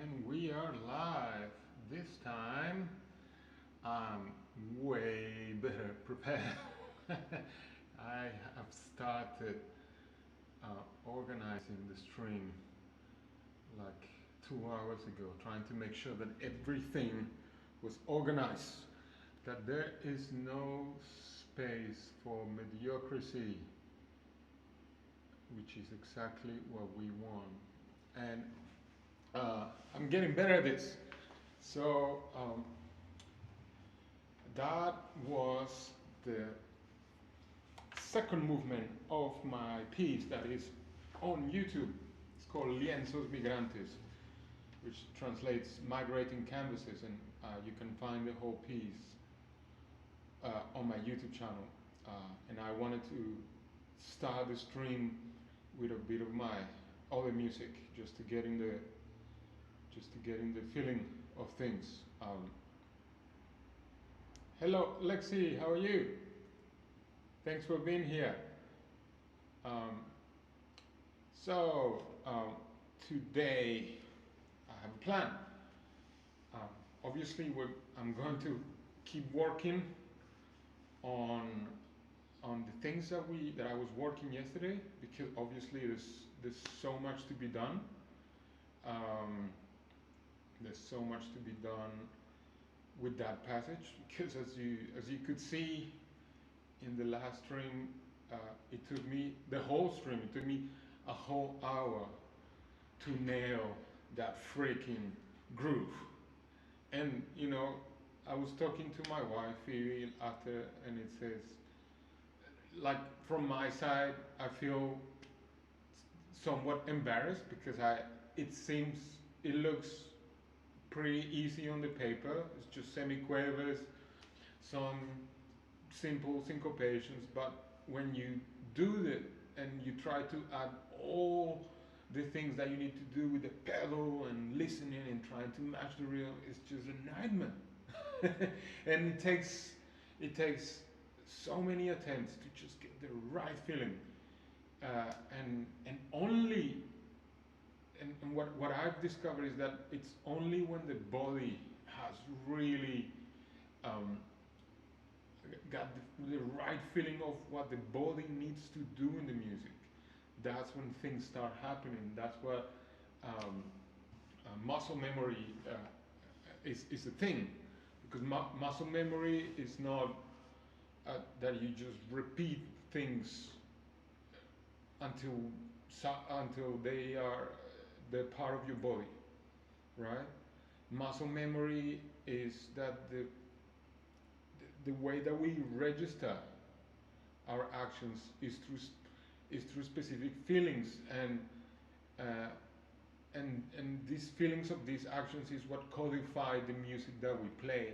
And we are live. This time I'm way better prepared. I have started organizing the stream like 2 hours ago, trying to make sure that everything was organized, that there is no space for mediocrity, which is exactly what we want. And I'm getting better at this. So that was the second movement of my piece that is on YouTube. It's called Lienzos Migrantes, which translates migrating canvases, and you can find the whole piece on my YouTube channel. And I wanted to start the stream with a bit of my other music, just to get in the feeling of things. Hello, Lexi, how are you? Thanks for being here. Today I have a plan. Obviously, I'm going to keep working on the things that I was working yesterday, because obviously there's so much to be done. There's so much to be done with that passage, because as you could see in the last stream, it took me the whole stream. It took me a whole hour to nail that freaking groove. And I was talking to my wife after, and it says, like, from my side, I feel somewhat embarrassed because it looks pretty easy on the paper. It's just semiquavers, some simple syncopations, but when you do it and you try to add all the things that you need to do with the pedal and listening and trying to match the rhythm, it's just a nightmare. And it takes so many attempts to just get the right feeling, and only and what I've discovered is that it's only when the body has really got the right feeling of what the body needs to do in the music, that's when things start happening. That's what muscle memory is a thing, because muscle memory is not that you just repeat things until they're part of your body, right? Muscle memory is that the way that we register our actions is through specific feelings, and these feelings of these actions is what codify the music that we play.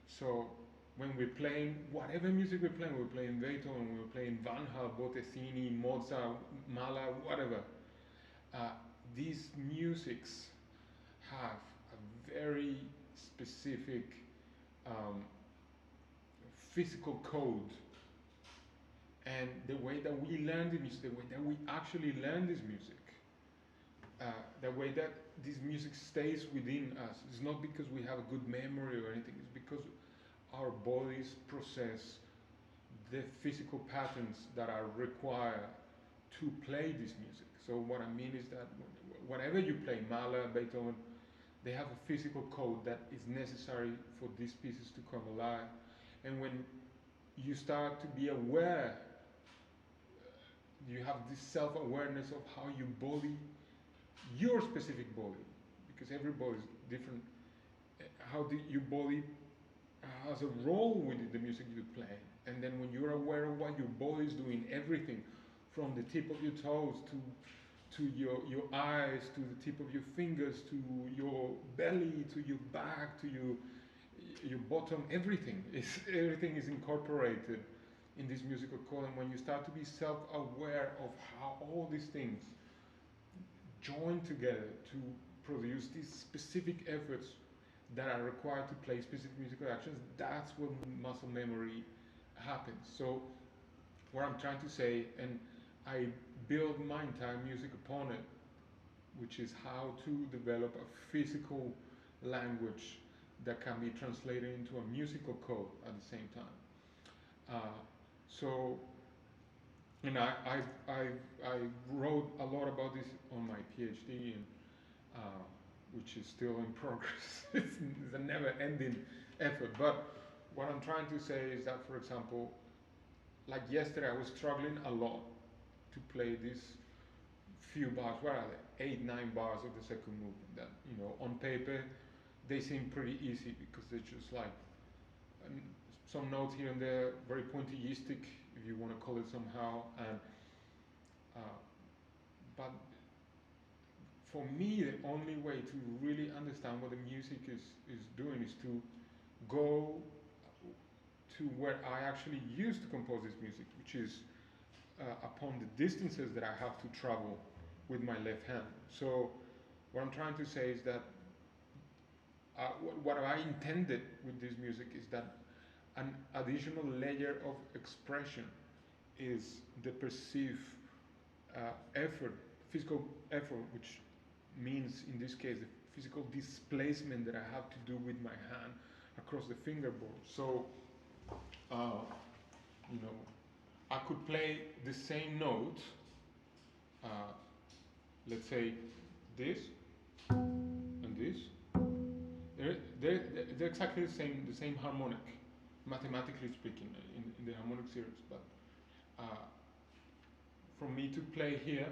So when we're playing whatever music we're playing Beethoven, we're playing Van Hal, Bottesini, Mozart, Mahler, whatever. These musics have a very specific physical code, and the way that we learn the music, the way that we actually learn this music, the way that this music stays within us, is not because we have a good memory or anything. It's because our bodies process the physical patterns that are required to play this music. So what I mean is that whatever you play, Mahler, Beethoven, they have a physical code that is necessary for these pieces to come alive. And when you start to be aware, you have this self-awareness of how your body, your specific body, because every body is different, how your body has a role with the music you play. And then when you're aware of what your body is doing, everything from the tip of your toes to your eyes, to the tip of your fingers, to your belly, to your back, to your bottom, everything is incorporated in this musical code. And when you start to be self-aware of how all these things join together to produce these specific efforts that are required to play specific musical actions, that's when muscle memory happens. So what I'm trying to say, and I build my entire music upon it, which is how to develop a physical language that can be translated into a musical code at the same time. So, and I wrote a lot about this on my PhD, and which is still in progress. It's a never-ending effort. But what I'm trying to say is that, for example, like yesterday, I was struggling a lot to play these few bars. What are they? 8, 9 bars of the second movement. That, you know, on paper, they seem pretty easy because they're just like some notes here and there, very pointillistic, if you want to call it somehow. And but for me, the only way to really understand what the music is doing is to go to where I actually used to compose this music, which is upon the distances that I have to travel with my left hand. So what I'm trying to say is that what I intended with this music is that an additional layer of expression is the perceived effort, physical effort, which means in this case the physical displacement that I have to do with my hand across the fingerboard. So, you know, I could play the same note, let's say this and this. They're exactly the same harmonic, mathematically speaking, in the harmonic series. But for me to play here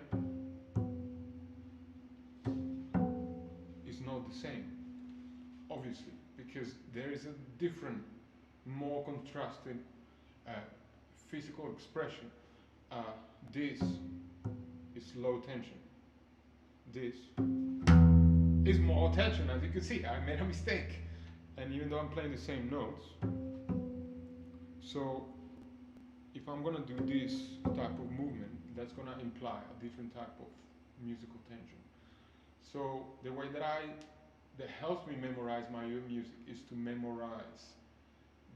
is not the same, obviously, because there is a different, more contrasted physical expression. This is low tension. This is more tension, as you can see. I made a mistake. And even though I'm playing the same notes, so if I'm going to do this type of movement, that's going to imply a different type of musical tension. So the way that helps me memorize my own music is to memorize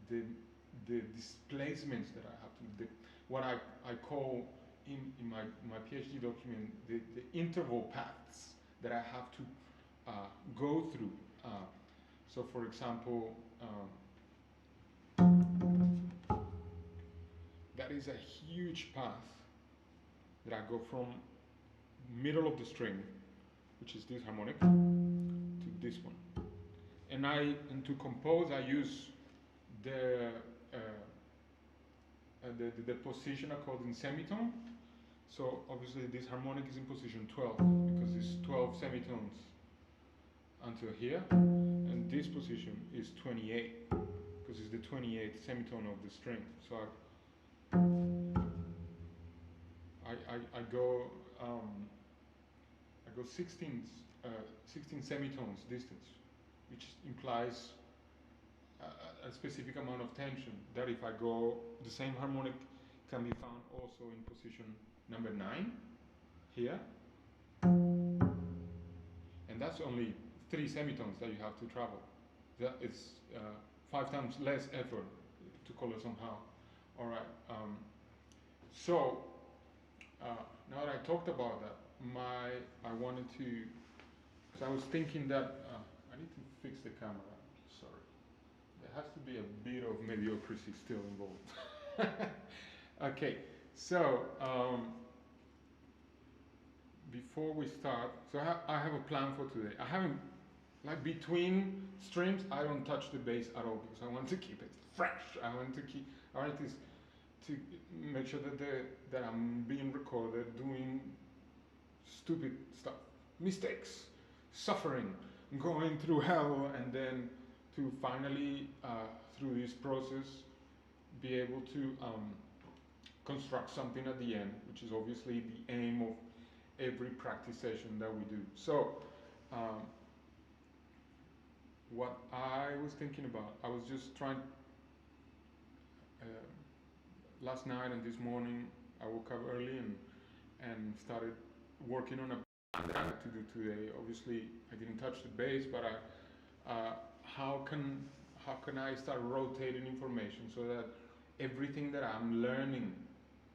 the displacements that I have to, what I call in my PhD document, the interval paths that I have to go through. So for example, that is a huge path that I go from middle of the string, which is this harmonic, to this one. And to compose, I use the position according in semitone. So obviously this harmonic is in position 12 because it's 12 semitones until here, and this position is 28 because it's the 28th semitone of the string. So I go 16 semitones distance, which implies a specific amount of tension. That if I go, the same harmonic can be found also in position number 9 here, and that's only 3 semitones that you have to travel. That is 5 times less effort to color somehow. All right. So now that I talked about that, I wanted to. So I was thinking that I need to fix the camera. Sorry, there has to be a bit of mediocrity still involved. Okay, so before we start, so I have a plan for today. I haven't, like between streams, I don't touch the bass at all because I want to keep it fresh. I wanted to make sure that I'm being recorded doing stupid stuff, mistakes, suffering, going through hell, and then to finally through this process be able to construct something at the end, which is obviously the aim of every practice session that we do. So what I was thinking about, I was just trying last night and this morning I woke up early and started working on a plan that I had to do today. Obviously I didn't touch the bass, but how can I start rotating information so that everything that I'm learning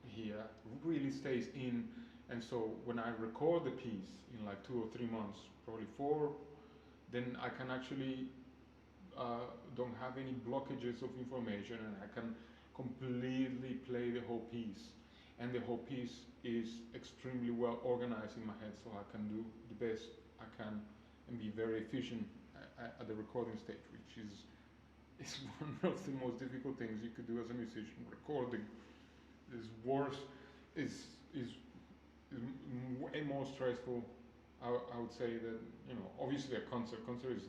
here really stays in And so when I record the piece in like 2 or 3 months, probably 4, then I can actually don't have any blockages of information, and I can completely play the whole piece. And the whole piece is extremely well organized in my head, so I can do the best I can and be very efficient at the recording stage, which is one of the most difficult things you could do as a musician. Recording is worse, is way more stressful. I would say that, you know, obviously a concert is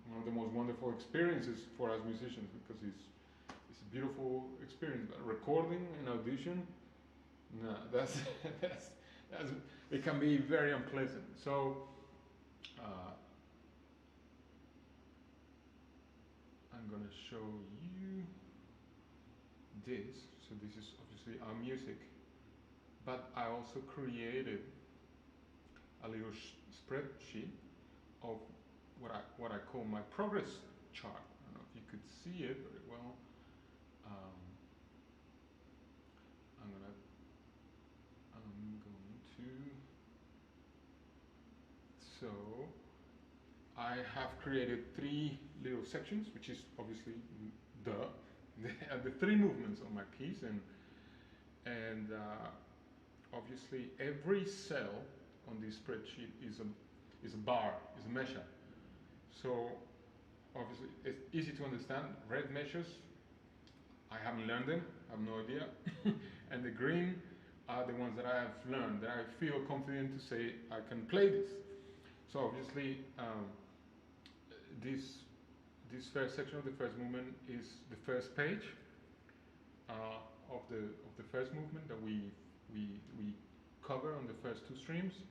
one of the most wonderful experiences for us musicians, because it's a beautiful experience. But recording an audition, no, that's it can be very unpleasant. So I'm gonna show you this. So this is obviously our music, but I also created a little spreadsheet of what I call my progress chart. I don't know if you could see it very well. I'm going to. So I have created 3 little sections, which is obviously the 3 movements on my piece, and obviously every cell on this spreadsheet is a bar, is a measure. So obviously it's easy to understand. Red measures, I haven't learned them, I have no idea. And the green are the ones that I have learned, that I feel confident to say I can play this. So obviously this first section of the first movement is the first page of the first movement that we cover on the first 2 streams.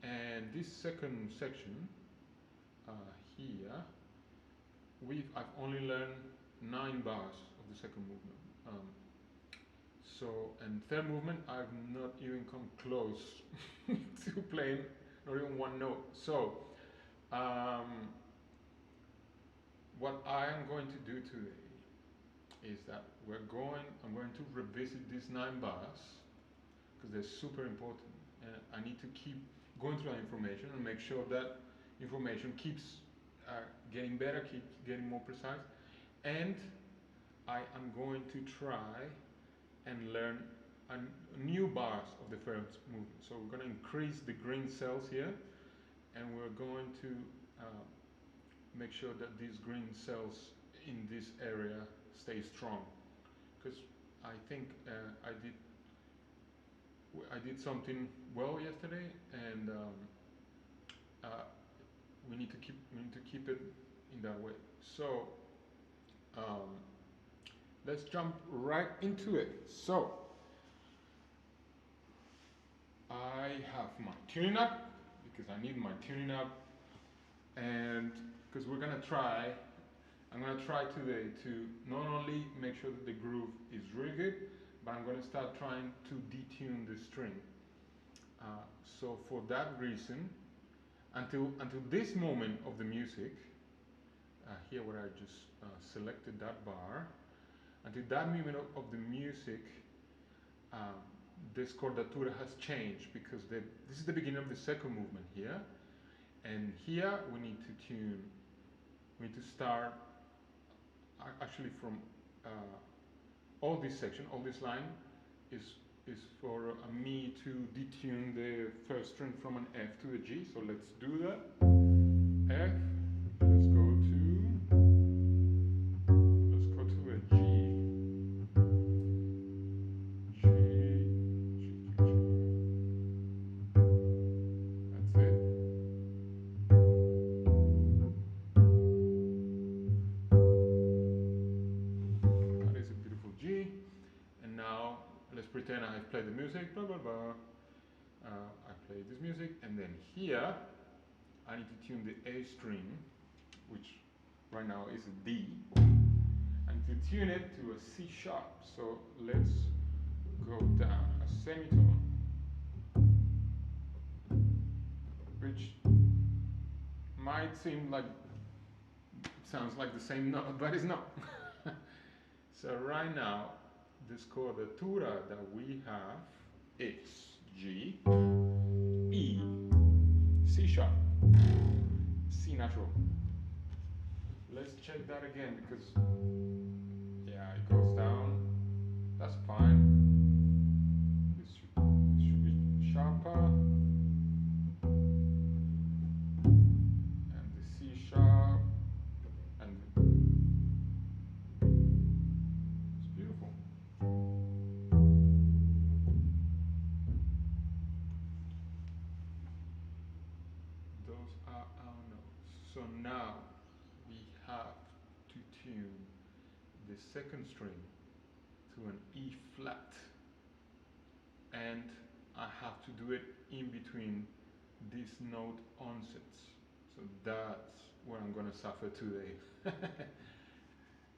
And this second section here, I've only learned 9 bars of the second movement. And third movement, I've not even come close to playing not even 1 note. So what I am going to do today is that I'm going to revisit these 9 bars, because they're super important. And I need to keep going through that information and make sure that information keeps getting better, keeps getting more precise. And I am going to try and learn new bars of the first movement. So we're going to increase the green cells here, and we're going to make sure that these green cells in this area stay strong. Because I think I did something well yesterday, and we need to keep it in that way. So let's jump right into it. So I have my tuning up, because I need my tuning up, and because I'm gonna try today to not only make sure that the groove is really good, but I'm gonna start trying to detune the string. So for that reason, until this moment of the music, here where I just selected that bar, until that moment of the music, the scordatura has changed, because this is the beginning of the second movement here, and here we need to tune. We need to start actually from all this section, all this line is for me to detune the first string from an F to a G. So let's do that. F. Let's go to a G. G. That's it. That is a beautiful G. And now let's pretend I have played the music, blah blah blah. I play this music, and then here I need to tune the A string, which right now is a D. I need to tune it to a C sharp. So let's go down a semitone, which might seem like it sounds like the same note, but it's not. So right now, the scordatura that we have is G, E, C sharp, C natural. Let's check that again because, yeah, it goes down. That's fine. This should be sharper. And the C sharp. And it's beautiful. Those are our notes. So now we have to tune the second string to an E flat, and I have to do it in between these note onsets. So that's where I'm gonna suffer today.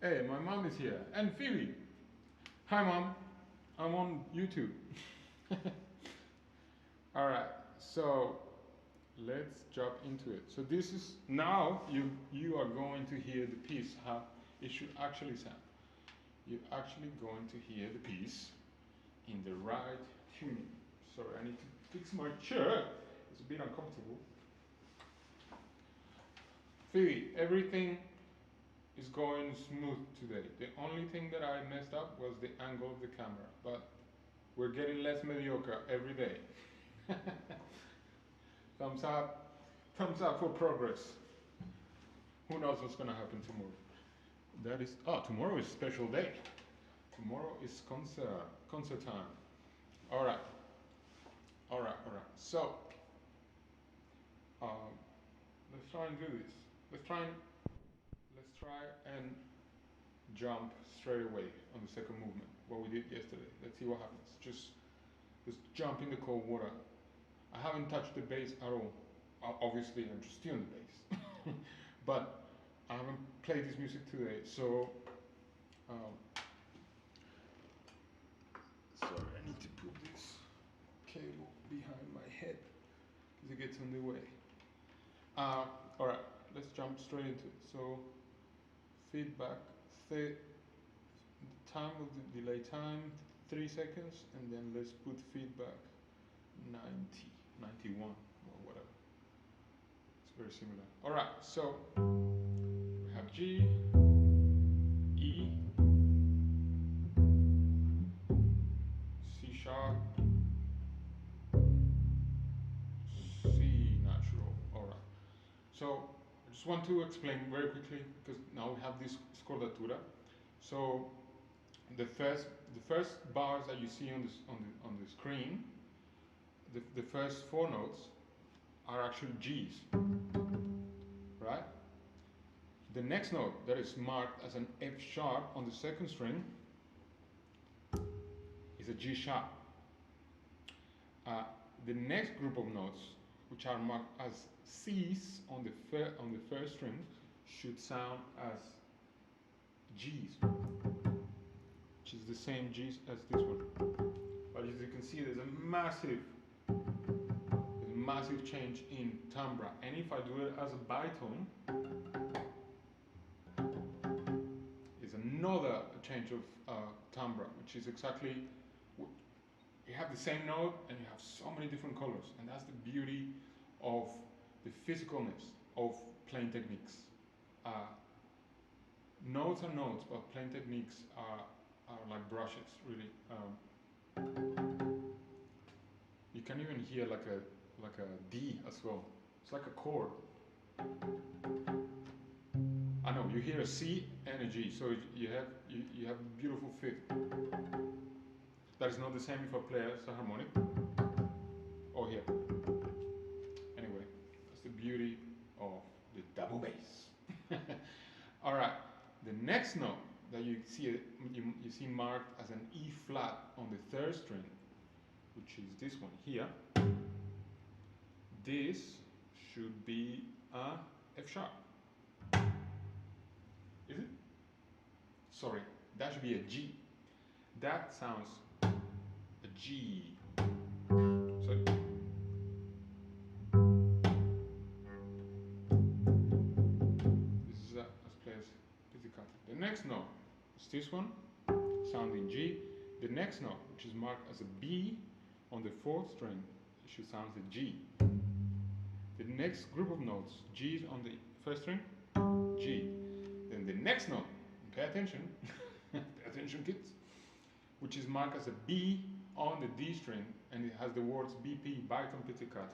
Hey, my mom is here, and Phoebe. Hi, mom. I'm on YouTube. All right, so let's jump into it. So this is now you are going to hear the piece how it should actually sound. You're actually going to hear the piece in the right tuning. Sorry, I need to fix my chair. It's a bit uncomfortable. Phoebe, everything is going smooth today. The only thing that I messed up was the angle of the camera, but we're getting less mediocre every day. Thumbs up for progress. Who knows what's gonna happen tomorrow? That is, tomorrow is a special day. Tomorrow is concert time. All right. So, let's try and do this. Let's try and jump straight away on the second movement, what we did yesterday. Let's see what happens. Just jump in the cold water. I haven't touched the bass at all. Obviously, I'm just tuned the bass, but I haven't played this music today. So, sorry, I need to put this cable behind my head because it gets in the way. All right, let's jump straight into it. So, feedback, the time of the delay time, 3 seconds, and then let's put feedback 90, 91, or whatever. It's very similar. All right, so we have G, E, C sharp, C natural. All right. So I just want to explain very quickly because now we have this scordatura. So the first bars that you see on the screen, the first 4 notes are actually G's, right? The next note that is marked as an F sharp on the second string is a G sharp. The next group of notes, which are marked as C's on the first string, should sound as G's, which is the same G's as this one. But as you can see, there's a massive change in timbre. And if I do it as a bitone, is another change of timbre, which is exactly, you have the same note and you have so many different colors, and that's the beauty of the physicalness of playing techniques. Notes are notes, but playing techniques are like brushes, really. You can even hear like a D as well. It's like a chord. I know you hear a C and a G, so you have a beautiful fifth. That is not the same if I play as a harmonic or here. Anyway, that's the beauty of the double bass. All right, the next note that you see marked as an E flat on the third string, which is this one here. This should be a F sharp. Is it? Sorry, that should be a G. That sounds a G. So this is as players pizzicato. The next note is this one, sounding G. The next note, which is marked as a B, on the fourth string should sound a G. The next group of notes, G is on the first string, G. Then the next note, pay attention, pay attention kids, which is marked as a B on the D string, and it has the words BP, baritone pizzicato.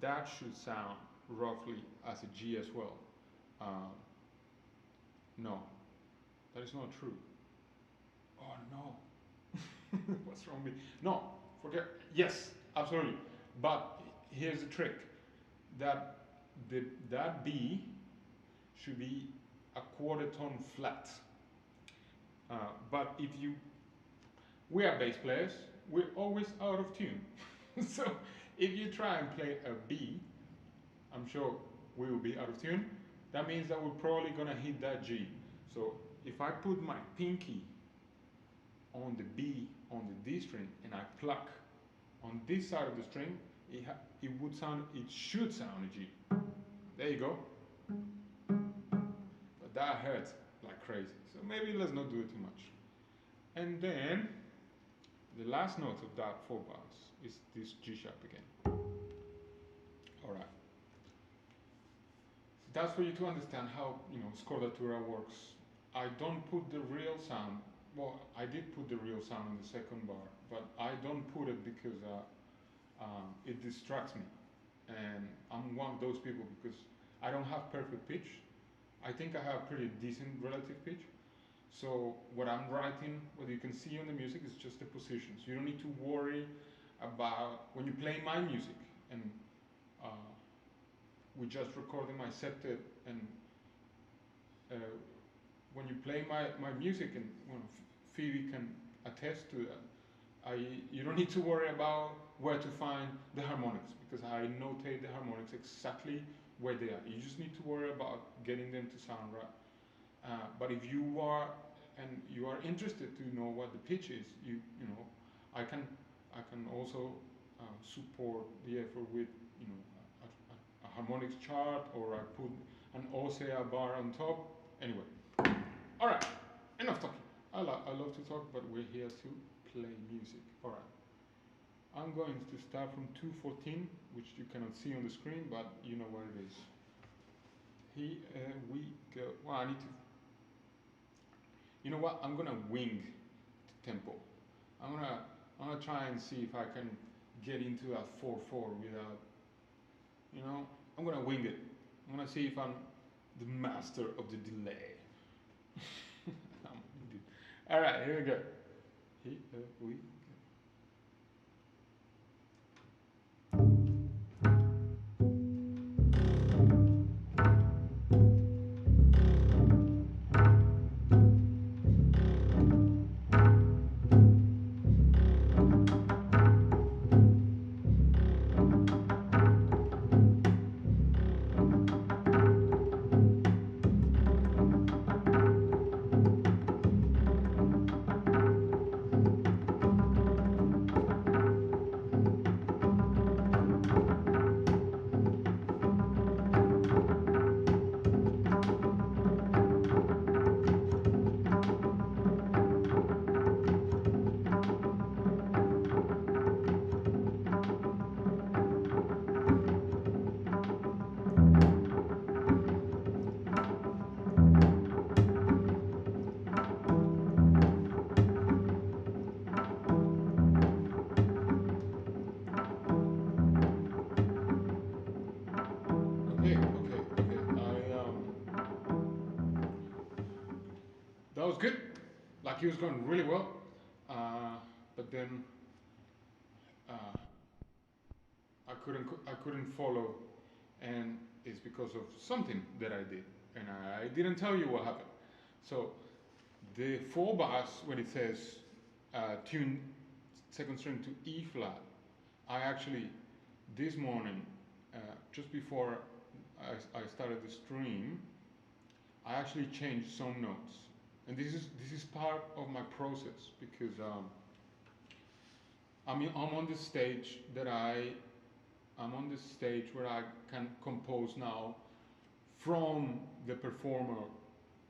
That should sound roughly as a G as well. No, that is not true. Oh no, what's wrong with me? No, forget, yes, absolutely. But here's the trick, that B should be a quarter tone flat. But we are bass players, we're always out of tune. So if you try and play a B, I'm sure we will be out of tune. That means that we're probably gonna hit that G. So if I put my pinky on the B on the D string and I pluck on this side of the string, it should sound a G. There you go. But that hurts like crazy. So maybe let's not do it too much. And then the last note of that 4 bars is this G sharp again. All right. That's for you to understand how scordatura works. I don't put the real sound. Well, I did put the real sound in the second bar, but I don't put it because it distracts me, and I'm one of those people because I don't have perfect pitch. I think I have pretty decent relative pitch. So what I'm writing, what you can see on the music, is just the positions. You don't need to worry about when you play my music, and we just recorded my septet, and when you play my music, and Phoebe can attest to that, you don't need to worry about where to find the harmonics, because I notate the harmonics exactly where they are. You just need to worry about getting them to sound right. But if you are interested to know what the pitch is, I can also support the effort with a harmonics chart, or I put an osea bar on top. Anyway, all right, enough talking. I love to talk, but we're here to play music. All right, I'm going to start from 214, which you cannot see on the screen, but you know where it is. Here we go. Well, I need to. You know what? I'm gonna wing the tempo. I'm gonna try and see if I can get into that 4/4 without. I'm gonna wing it. I'm gonna see if I'm the master of the delay. All right, here we go. Here we go. That was good. Like, he was going really well, but then I couldn't follow, and it's because of something that I did, and I didn't tell you what happened. So the 4 bars, when it says tune second string to E flat, I actually this morning, just before I started the stream, I actually changed some notes. And this is part of my process, because I'm on this stage where I can compose now from the performer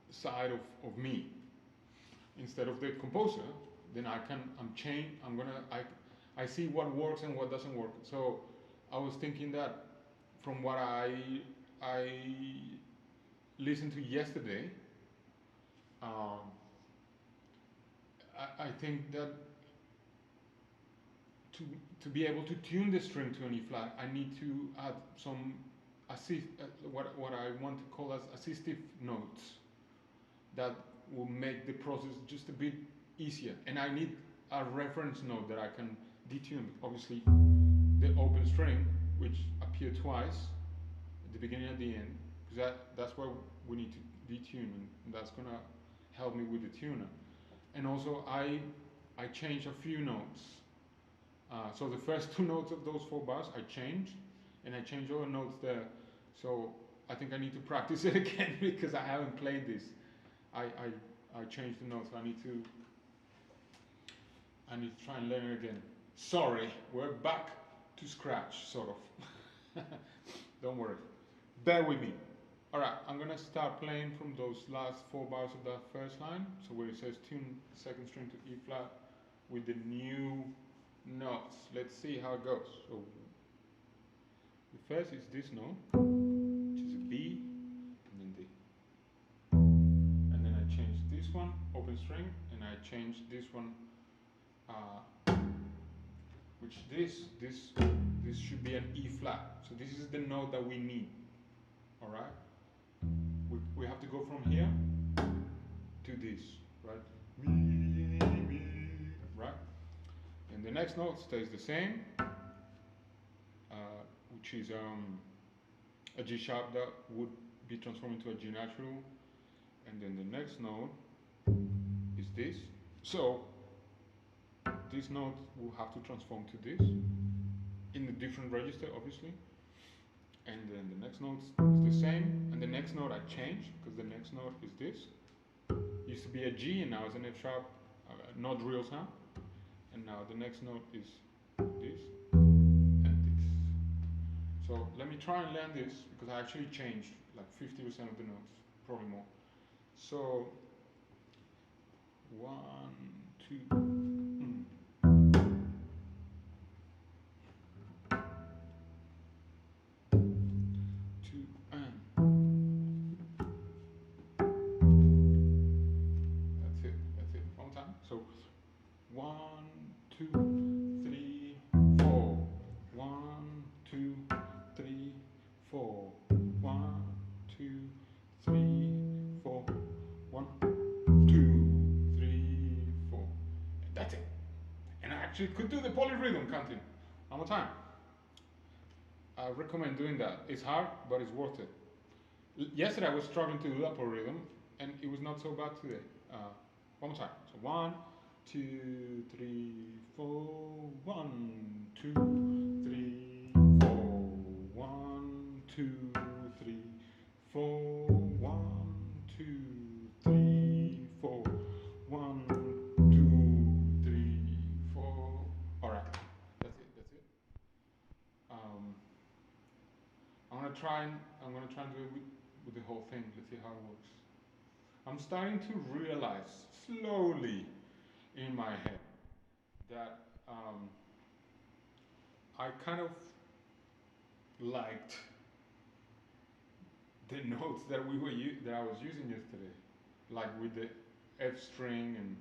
side of me instead of the composer. Then I see what works and what doesn't work. So I was thinking that from what I listened to yesterday, um, I think that to to be able to tune the string to an E flat, I need to add some what I want to call as assistive notes that will make the process just a bit easier. And I need a reference note that I can detune. Obviously, the open string, which appear twice at the beginning and the end, because that's where we need to detune, and that's gonna help me with the tuner. And also, I change a few notes. So the first two notes of those 4 bars I changed, and I changed all the notes there. So I think I need to practice it again because I haven't played this. I changed the notes. I need to try and learn it again. Sorry, we're back to scratch, sort of. Don't worry. Bear with me. All right, I'm gonna start playing from those last 4 bars of that first line. So where it says tune the second string to E flat with the new notes. Let's see how it goes. So the first is this note, which is a B, and then D. And then I change this one, open string, and I change this one, which this should be an E flat. So this is the note that we need. All right. We have to go from here to this, right? Right. And the next note stays the same, which is a G sharp that would be transformed into a G natural. And then the next note is this. So this note will have to transform to this in a different register, obviously. And then the next note is the same, and the next note I changed because the next note is this. It used to be a G and now it's an F sharp, not real sound. And now the next note is this and this. So let me try and learn this because I actually changed like 50% of the notes, probably more. So 1, 2. That's it. One time. So 1, 2, 3, 4. 1, 2, 3, 4. 1, 2, 3, 4. 1, 2, 3, 4. That's it. And I actually could do the polyrhythm counting. One more time. I recommend doing that. It's hard, but it's worth it. Yesterday I was struggling to do that polyrhythm, and it was not so bad today. One more time. So 1, 2, 3, 4. 1, 2, 3, 4. 1, 2, 3, 4. 1, 2, 3, 4. 1, 2, 3, 4. All right. That's it. I'm gonna try and do it with the whole thing. Let's see how it works. I'm starting to realize slowly in my head that I kind of liked the notes that that I was using yesterday, like with the F string,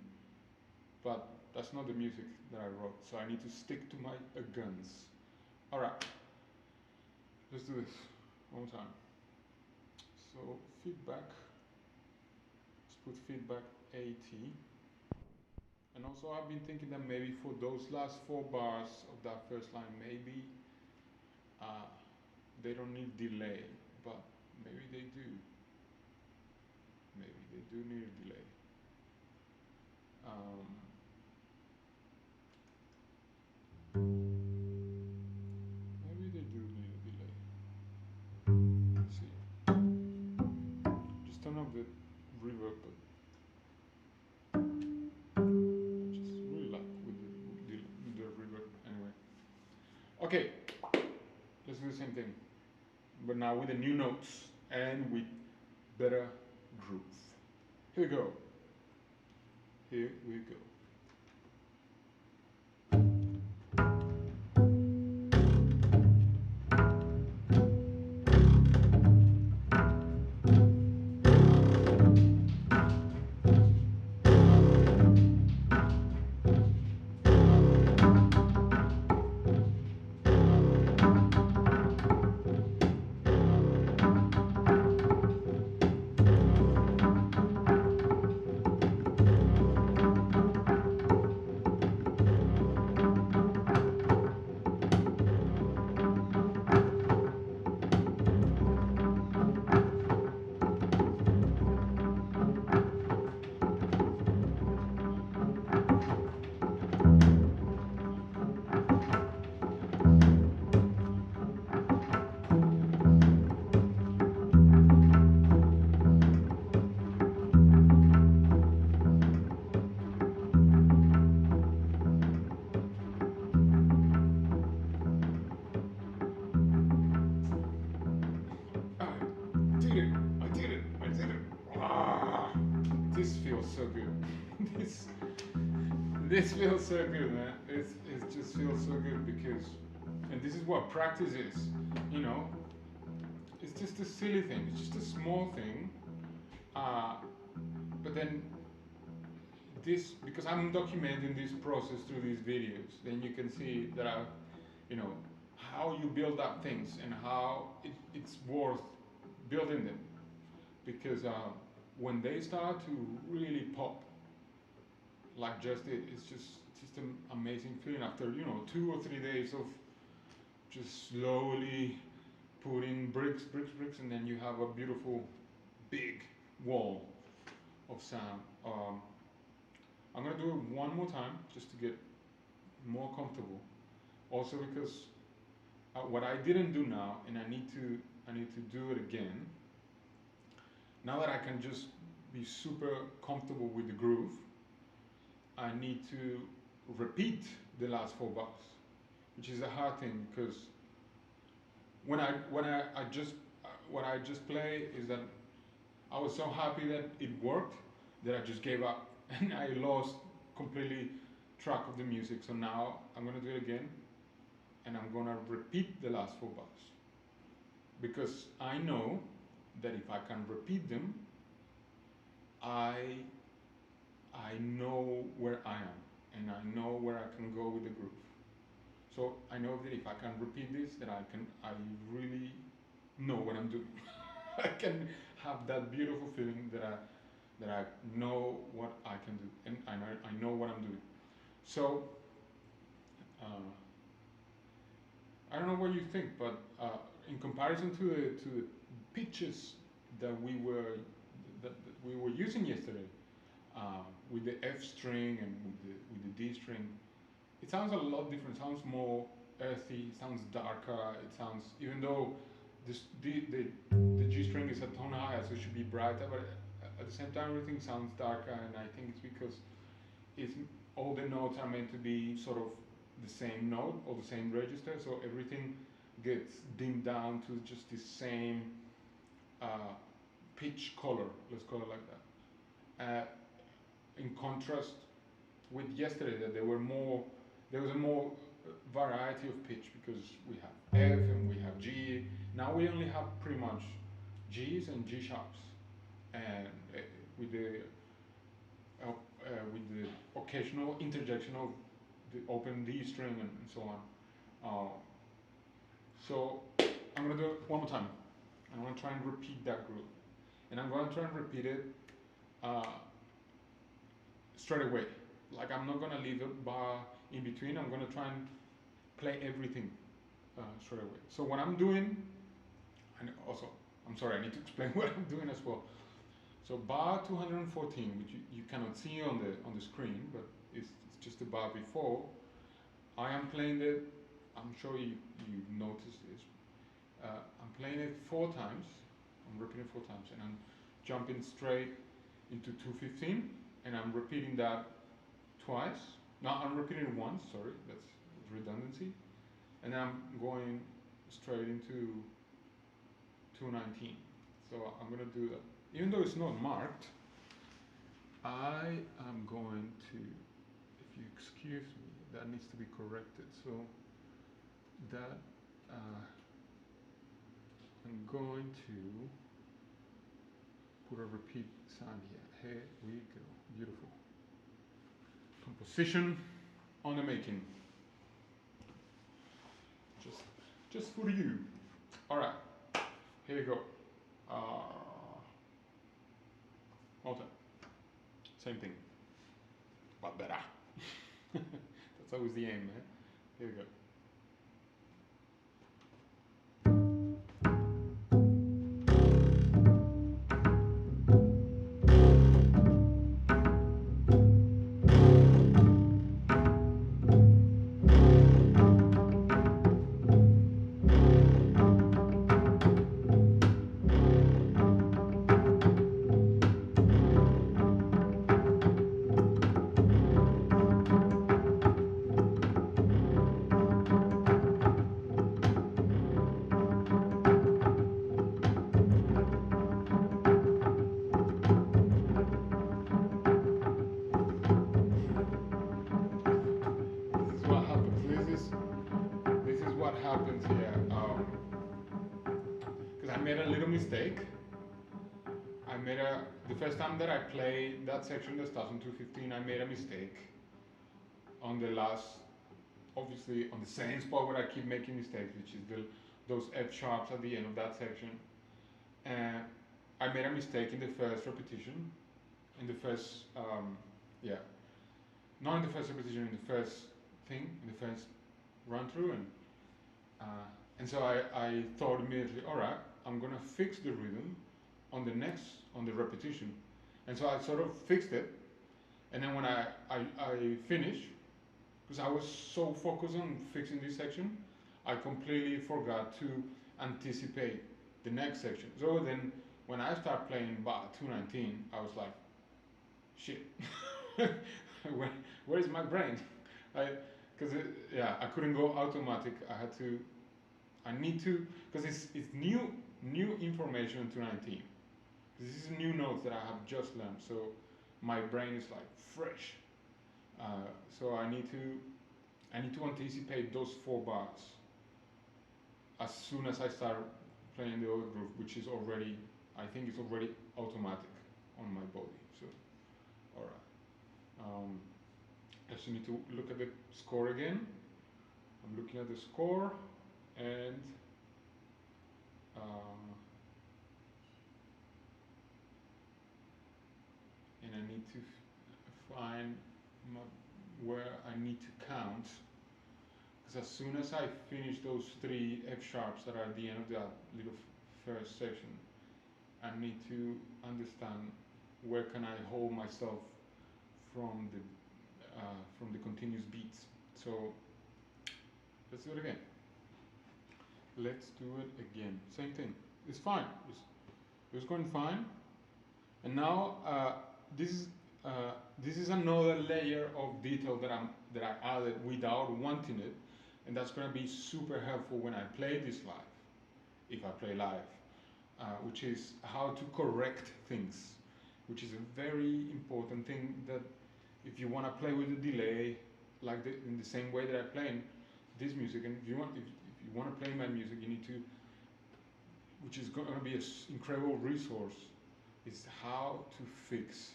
but that's not the music that I wrote. So I need to stick to my guns. All right, let's do this one more time. So feedback. Let's put feedback 80. And also I've been thinking that maybe for those last 4 bars of that first line, maybe they don't need delay, but maybe they do. Maybe they do need a delay. Maybe they do need a delay. Let's see. Just turn off the reverb. Okay, let's do the same thing, but now with the new notes and with better groove. Here we go. Here we go. did it! I did it! I did it! Ah, this feels so good. this feels so good, man. It just feels so good because, and this is what practice is, you know. It's just a silly thing. It's just a small thing, but then this, because I'm documenting this process through these videos, then you can see that you know, how you build up things and how it's worth building them, because when they start to really pop, like it's just an amazing feeling after 2 or 3 days of just slowly putting bricks, and then you have a beautiful big wall of sound. I'm gonna do it one more time just to get more comfortable. Also because what I didn't do now, and I need to do it again. Now that I can just be super comfortable with the groove, I need to repeat the last 4 bars, which is a hard thing because when I just what I just play is that I was so happy that it worked that I just gave up and I lost completely track of the music. So now I'm gonna do it again, and I'm gonna repeat the last 4 bars because I know that if I can repeat them, I know where I am and I know where I can go with the groove. So I know that if I can repeat this, that I really know what I'm doing. I can have that beautiful feeling that I know what I can do and I know what I'm doing. So I don't know what you think, but in comparison to the pitches that we were using yesterday, with the F string and with the D string, it sounds a lot different. It sounds more earthy. It sounds darker. It sounds, even though the G string is a tone higher, so it should be brighter, but at the same time everything sounds darker, and I think it's because all the notes are meant to be sort of the same note or the same register, so everything gets dimmed down to just the same pitch color, let's call it like that. In contrast with yesterday, that there was a more variety of pitch because we have F and we have G. Now we only have pretty much G's and G sharps, and with the occasional interjection of the open D string and so on. So I'm gonna do it one more time. I'm gonna try and repeat that groove, and I'm gonna try and repeat it straight away. Like, I'm not gonna leave a bar in between. I'm gonna try and play everything straight away. So what I'm doing, and also, I'm sorry, I need to explain what I'm doing as well. So bar 214, which you cannot see on the screen, but it's just the bar before. I am playing it. I'm sure you've noticed this. I'm playing it 4 times. I'm repeating 4 times, and I'm jumping straight into 215, and I'm repeating that twice. No, I'm repeating it once. Sorry, that's redundancy. And then I'm going straight into 219. So I'm gonna do that. Even though it's not marked, I am going to, if you excuse me, that needs to be corrected. So that I'm going to put a repeat sound here. Here we go. Beautiful. Composition on the making. Just for you. All right. Here we go. Okay. Same thing, but better. That's always the aim, man. Here we go. Yeah, because I made a little mistake. The first time that I played that section, that starts on 215, I made a mistake on the last, obviously on the same spot where I keep making mistakes, which is those F sharps at the end of that section. And I made a mistake in the first repetition, in the first, not in the first repetition, in the first thing, in the first run through, and so I thought immediately, all right, I'm gonna fix the rhythm on the repetition, and so I sort of fixed it, and then when I finished, because I was so focused on fixing this section, I completely forgot to anticipate the next section. So then when I started playing bar 219, I was like, shit, where is my brain? Because I couldn't go automatic. I need to, because it's new information in 219. This is new notes that I have just learned, so my brain is like fresh. So I need to anticipate those 4 bars as soon as I start playing the other groove, which is already, I think it's already automatic on my body. So, all right. I just need to look at the score again. I'm looking at the score, and I need to find where I need to count, because as soon as I finish those 3 F sharps that are at the end of that little first section, I need to understand where can I hold myself from the continuous beats. So let's do it again. Let's do it again. Same thing. It's fine. It's going fine. And now this is another layer of detail that I added without wanting it, and that's going to be super helpful when I play this live, if I play live, which is how to correct things, which is a very important thing. That if you want to play with the delay, like in the same way that I play in this music, and if you want to play my music, you need to, which is going to be an incredible resource, is how to fix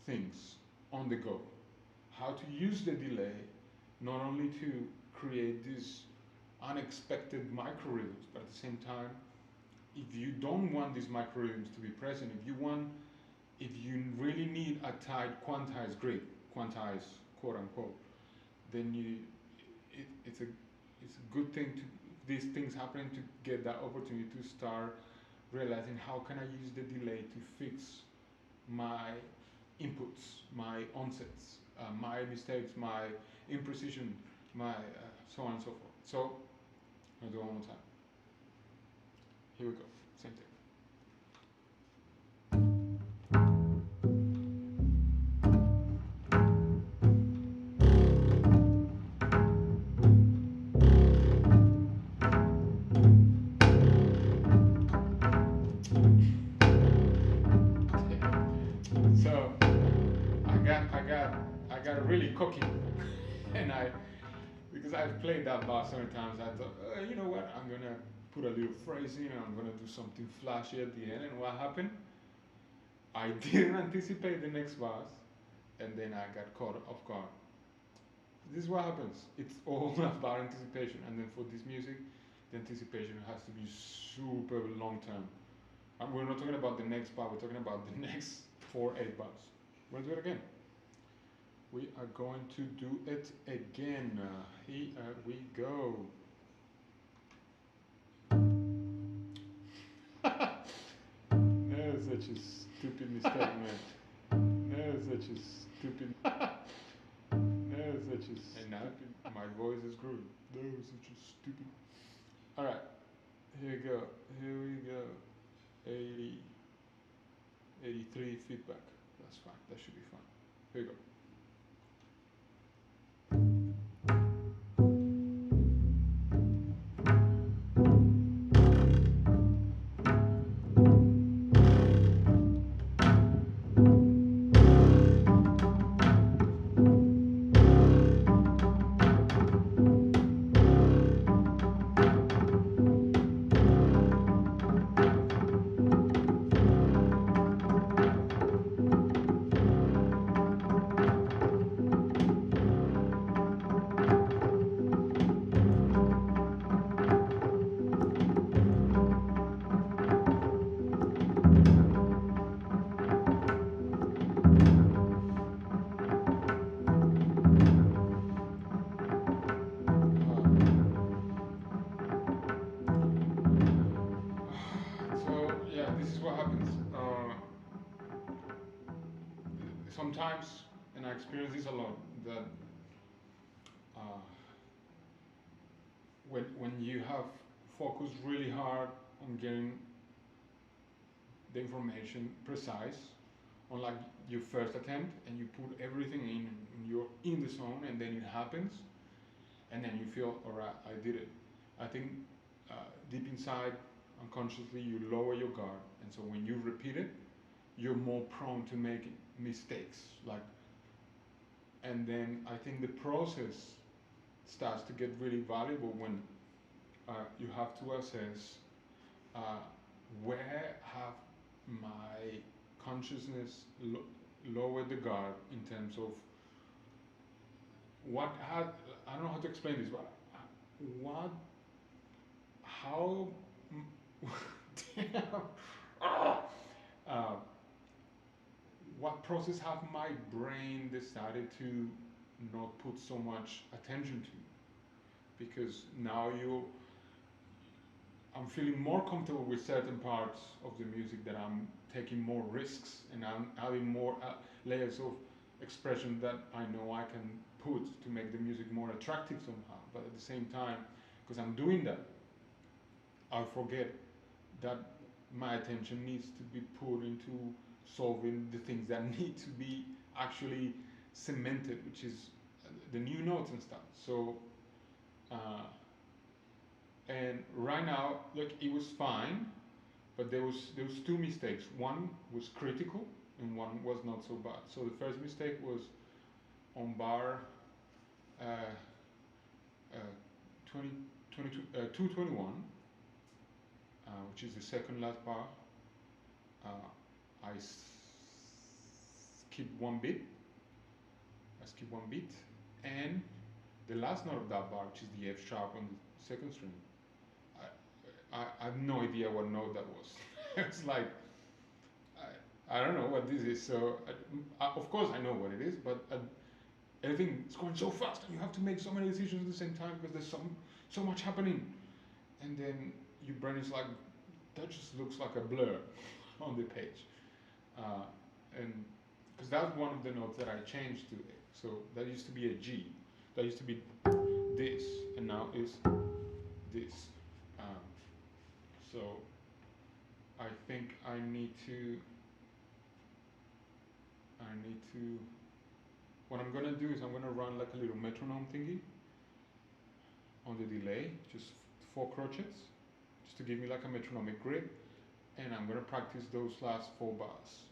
things on the go, how to use the delay not only to create these unexpected microrhythms, but at the same time, if you don't want these microrhythms to be present, if you really need a tight quantized grid, quantized quote unquote, then it's a good thing to these things happening, to get that opportunity to start realizing how can I use the delay to fix my inputs, my onsets, my mistakes, my imprecision, my so on and so forth. So I'll do it one more time. Here we go, same thing. So I got really cocky, and because I've played that bar so many times, I thought, you know what, I'm gonna put a little phrasing, and I'm gonna do something flashy at the end. And what happened? I didn't anticipate the next bars, and then I got caught off guard. This is what happens. It's all about anticipation, and then for this music, the anticipation has to be super long term. And we're not talking about the next bar, we're talking about the next 4-8 bars. We're gonna do it again. We are going to do it again. Here we go. No, such a stupid mistake, man. No, such a stupid. No, such a stupid. And now my voice is growing. No, such a stupid. All right, here we go. Here we go. 80, 83 feedback. That's fine. That should be fine. Here we go. this is what happens. Sometimes, and I experience this a lot, that uh, when you have focused really hard on getting the information precise on like your first attempt, and you put everything in, and you're in the zone, and then it happens, and then you feel, all right, I did it. I think deep inside, unconsciously, you lower your guard, and so when you repeat it, you're more prone to make mistakes. And then I think the process starts to get really valuable when you have to assess where have my consciousness lowered the guard in terms of I don't know how to explain this, but how, damn, what process have my brain decided to not put so much attention to? Because now I'm feeling more comfortable with certain parts of the music, that I'm taking more risks, and I'm adding more layers of expression that I know I can put to make the music more attractive somehow. But at the same time, because I'm doing that, I forget that my attention needs to be put into solving the things that need to be actually cemented, which is the new notes and stuff. So, and right now, look, it was fine, but there was two mistakes. One was critical, and one was not so bad. So the first mistake was on bar 221, which is the second last bar. I skip one beat. And the last note of that bar, which is the F sharp on the second string, I have no idea what note that was. It's like, I don't know what this is. So of course I know what it is, but everything is going so fast, and you have to make so many decisions at the same time because there's so much happening, and then your brain is like, that just looks like a blur on the page, and because that's one of the notes that I changed to it. So that used to be a G, that used to be this, and now is this. So I think I need to. What I'm gonna do is I'm gonna run like a little metronome thingy on the delay, just 4 crotchets, just to give me like a metronomic grip, and I'm gonna practice those last 4 bars.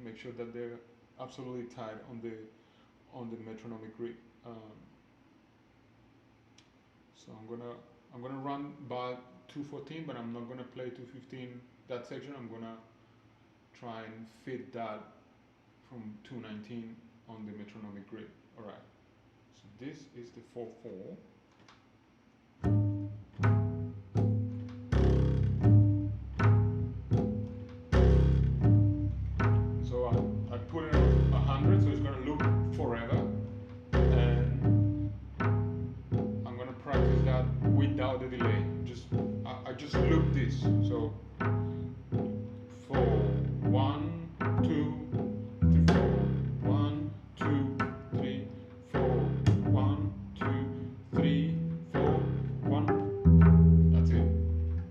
Make sure that they're absolutely tight on the metronomic grip. So I'm gonna run bar 214, but I'm not gonna play 215 that section. I'm gonna try and fit that from 219 on the metronomic grip. All right. So this is the 4/4. So I put it on 100, so it's gonna loop forever, and I'm gonna practice that without the delay. I just loop this. So 4, 1, 2, 3, 4, 1, 2, 3, 4, 1, 2, 3, 4, 1. That's it.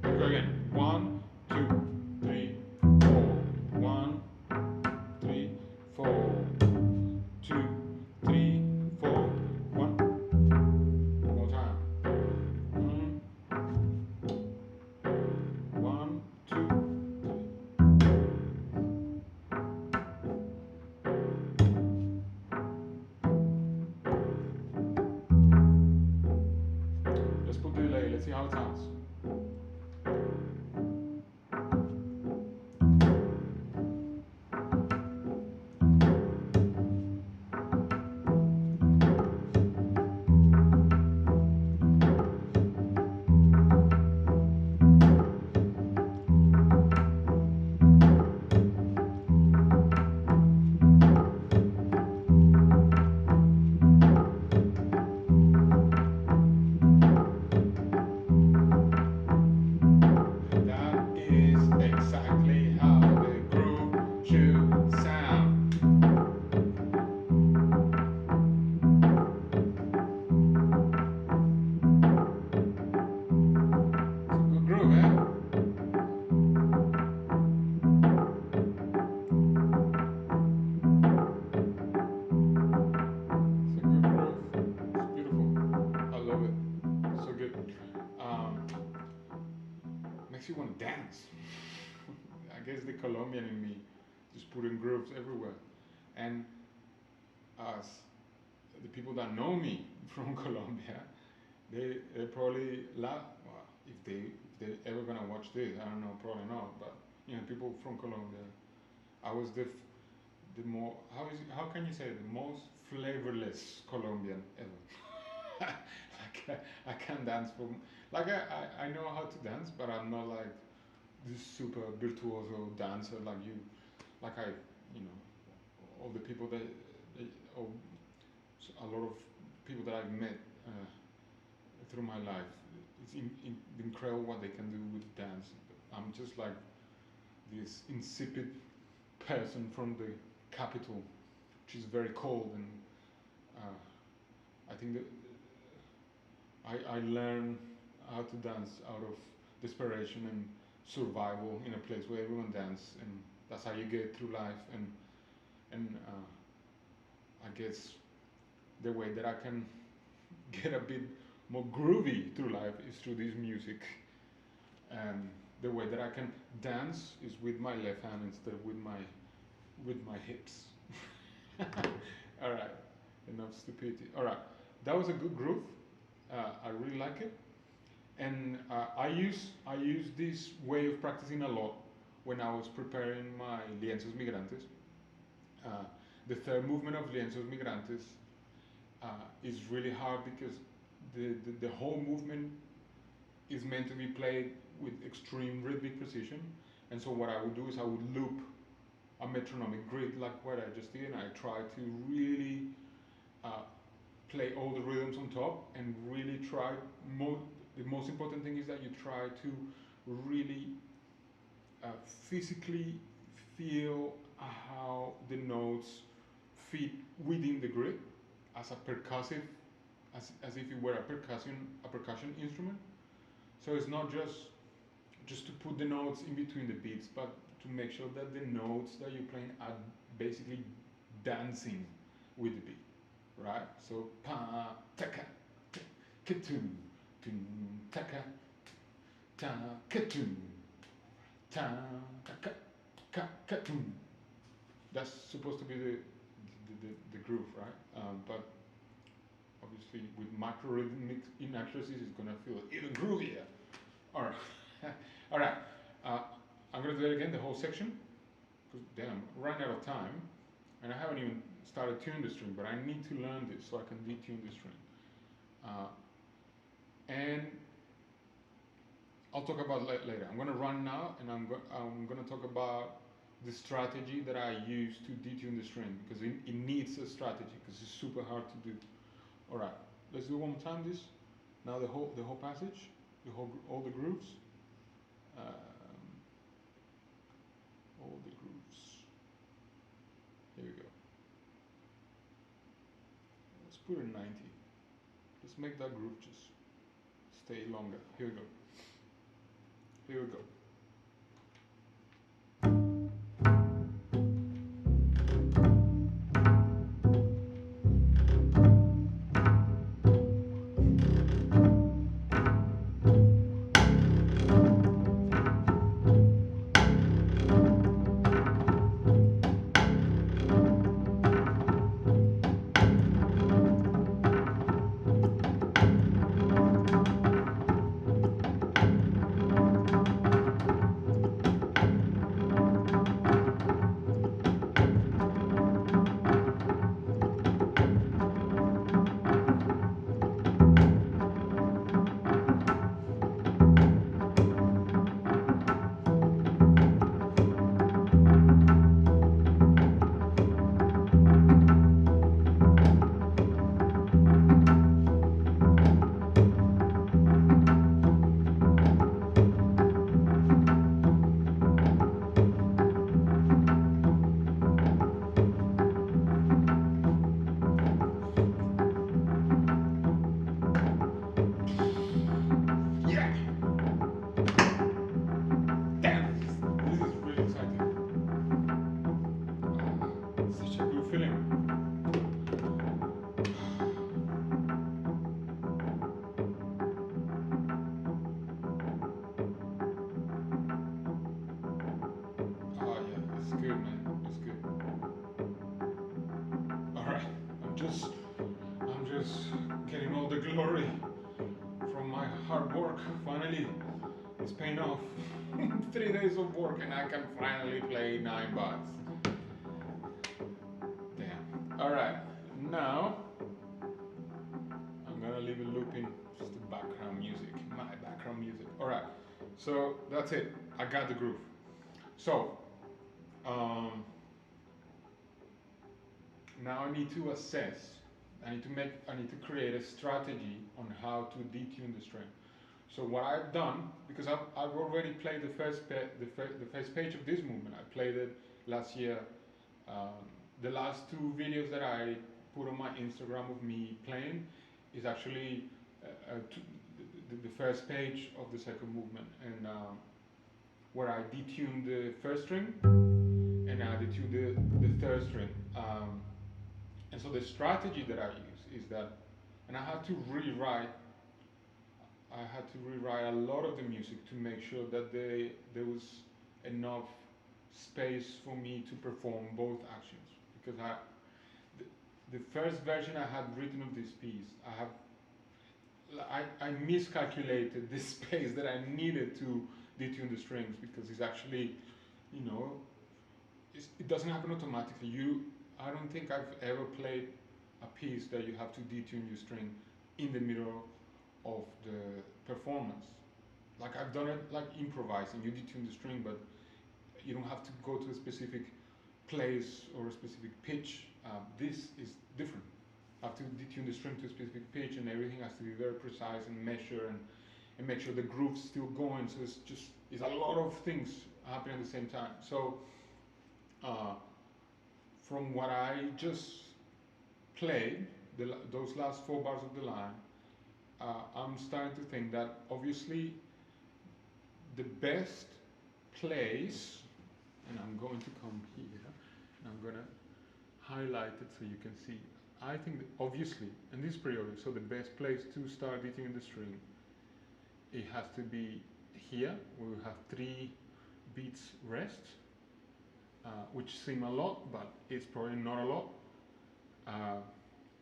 Here we go again. 1, 2, 3, 4, 1, 3, 4, 2, 3, 4, 1. One more time. 1, 2, 3. Let's put the delay. Let's see how it sounds. makes you want to dance. I guess the Colombian in me just putting grooves everywhere. And as the people that know me from Colombia, they probably laugh. Well, if they ever gonna watch this, I don't know, probably not. But people from Colombia, I was the more how can you say it, the most flavorless Colombian ever. I can dance for like I know how to dance, but I'm not like this super virtuoso dancer like you, like I all the people that or a lot of people that I've met through my life. It's incredible what they can do with dance. I'm just like this insipid person from the capital, which is very cold, and I think that I learned how to dance out of desperation and survival in a place where everyone dances, and that's how you get through life. And I guess the way that I can get a bit more groovy through life is through this music, and the way that I can dance is with my left hand instead of with my hips. All right, enough stupidity. All right, that was a good groove. I really like it, and I use this way of practicing a lot when I was preparing my lienzos migrantes. The third movement of lienzos migrantes is really hard because the whole movement is meant to be played with extreme rhythmic precision, and so what I would do is I would loop a metronomic grid like what I just did, and I try to really play all the rhythms on top and really try. The most important thing is that you try to really physically feel how the notes fit within the grid as a percussive, as if it were a percussion instrument. So it's not just to put the notes in between the beats, but to make sure that the notes that you're playing are basically dancing with the beat, right? So pa taka katum tum taka ta katum ta ka ka katum. That's supposed to be the groove, right? But obviously with macro-rhythmic inaccuracies, it's gonna feel even groovier. All right, all right. I'm gonna do it again, the whole section, because then I'm running out of time, and I haven't even started tuning the string, but I need to learn this so I can detune the string. And I'll talk about it later. I'm gonna run now, and I'm gonna talk about the strategy that I use to detune the string, because it needs a strategy, because it's super hard to do. All right, let's do one more time this. Now the whole passage, all the grooves. All the grooves. Here we go. Let's put it 90. Let's make that groove just stay longer. Here we go. Here we go. work finally is paying off. 3 days of work and I can finally play 9 bars. Damn. Alright, now I'm gonna leave it looping, just the background music, my background music. Alright, so that's it. I got the groove. So, now I need to assess. I need to create a strategy on how to detune the string. So what I've done, because I've already played the first page of this movement. I played it last year. The last 2 videos that I put on my Instagram of me playing is actually the first page of the second movement, and where I detune the first string and I detune the third string. And so the strategy that I use is that, and I had to rewrite a lot of the music to make sure that there was enough space for me to perform both actions. Because the first version I had written of this piece, I miscalculated the space that I needed to detune the strings, because it's actually, you know, it doesn't happen automatically. I don't think I've ever played a piece that you have to detune your string in the middle of the performance. Like I've done it like improvising, you detune the string, but you don't have to go to a specific place or a specific pitch. This is different. I have to detune the string to a specific pitch, and everything has to be very precise and measure and make sure the groove's still going. So it's a lot of things happening at the same time. So from what I just played, those last 4 bars of the line, I'm starting to think that obviously the best place, and I'm going to come here, and I'm going to highlight it so you can see. I think that obviously, and this is pretty obvious, so the best place to start detune the string, it has to be here, where we have 3 beats rest, which seem a lot, but it's probably not a lot.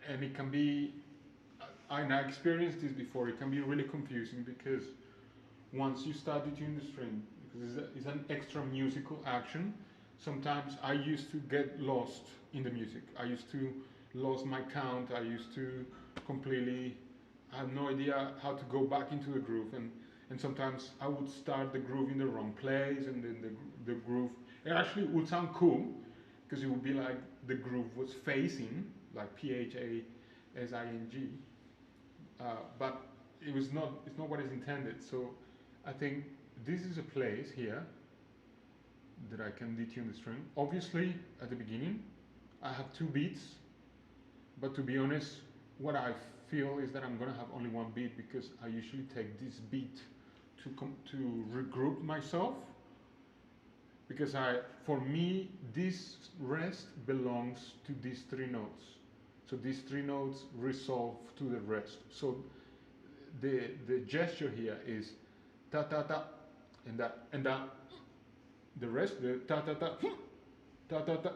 And it can be, I experienced this before, it can be really confusing, because once you start detuning the string, because it's an extra musical action, sometimes I used to get lost in the music. I used to lose my count, I used to completely have no idea how to go back into the groove, and sometimes I would start the groove in the wrong place, and then the groove, it actually would sound cool, because it would be like the groove was facing, like PHASING, but it's not what is intended. So I think this is a place here that I can detune the string. Obviously, at the beginning, I have 2 beats, but to be honest, what I feel is that I'm gonna have only 1 beat, because I usually take this beat to regroup myself, because for me, this rest belongs to these 3 notes. So these 3 notes resolve to the rest. So the gesture here is ta ta ta, and that. The rest, the ta ta ta, ta ta ta,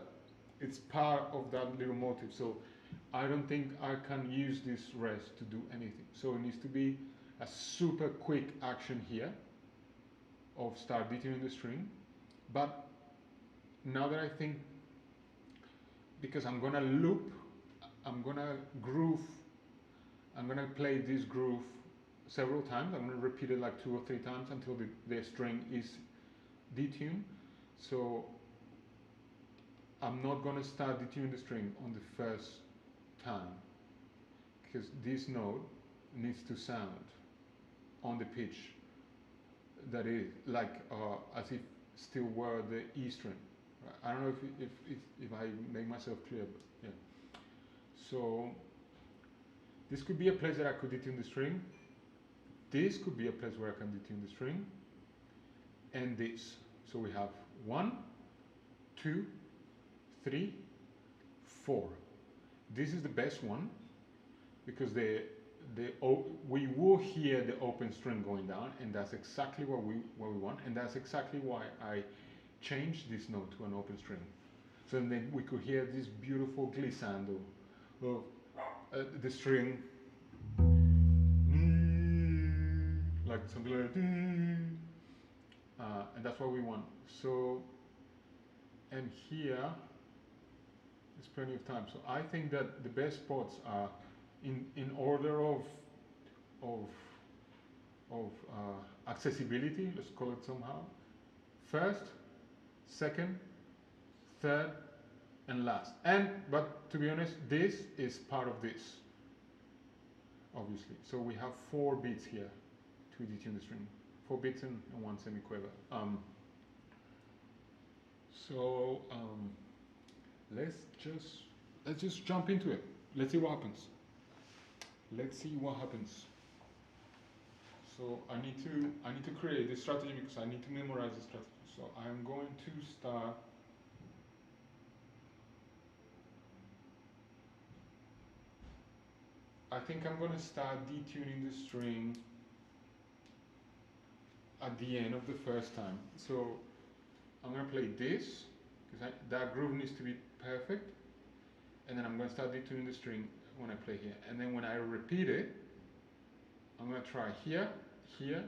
it's part of that little motive. So I don't think I can use this rest to do anything. So it needs to be a super quick action here of start detuning the string. But now that I think, because I'm gonna loop, I'm gonna groove, I'm gonna play this groove several times. I'm gonna repeat it like 2 or 3 times until the string is detuned. So I'm not gonna start detuning the string on the first time, because this note needs to sound on the pitch that is like as if still were the E string. Right? I don't know if I make myself clear, but yeah. So this could be a place that I could detune the string. This could be a place where I can detune the string, and this. So we have 1, 2, 3, 4. This is the best one, because we will hear the open string going down, and that's exactly what we want, and that's exactly why I changed this note to an open string. So then we could hear this beautiful glissando of the string, like something like, and that's what we want. So, and here, there's plenty of time. So I think that the best spots are in order of accessibility. Let's call it somehow. First, second, third, and last. But to be honest, this is part of this, obviously. So we have 4 beats here to detune the string, 4 beats and 1 semiquaver. Let's just jump into it. Let's see what happens. So I need to create this strategy because I need to memorize the strategy. So I'm going to start. I think I'm going to start detuning the string at the end of the first time. So I'm going to play this because that groove needs to be perfect, and then I'm going to start detuning the string when I play here, and then when I repeat it, I'm going to try here, here,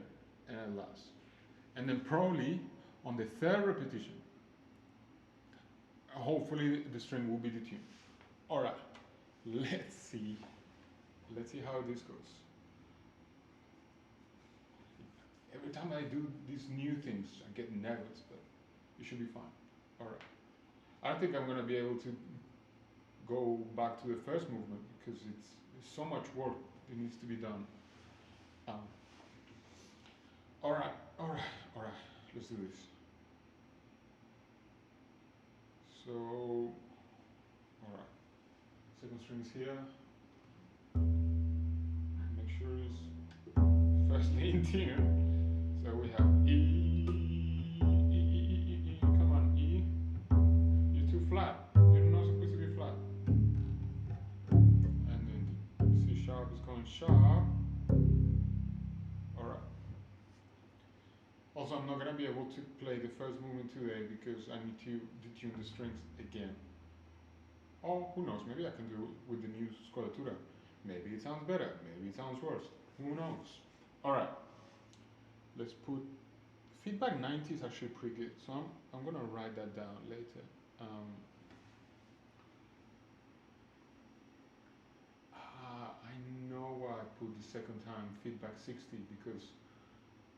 and at last, and then probably on the third repetition, hopefully the string will be detuned. All right, let's see how this goes. Every time I do these new things, I get nervous, but it should be fine. All right. I don't think I'm going to be able to go back to the first movement because it's so much work that needs to be done. All right. Let's do this. So, all right. Second string is here. Make sure it's firstly in tune. So we have E. Come on, E. You're too flat. You're not supposed to be flat. And then C sharp is going sharp. Alright. Also, I'm not going to be able to play the first movement today because I need to detune the strings again. Or who knows, maybe I can do it with the new scolatura. Maybe it sounds better, maybe it sounds worse. Who knows? Alright. Let's put feedback 90 is actually pretty good. So I'm going to write that down later. I know why I put the second time feedback 60 because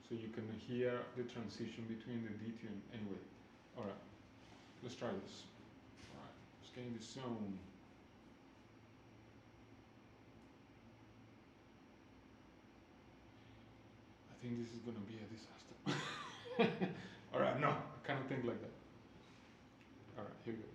so you can hear the transition between the detune. Anyway, all right, let's try this. All right, let's get in the zone. I think this is gonna be a disaster. All right, no, I cannot think like that. All right, here we go.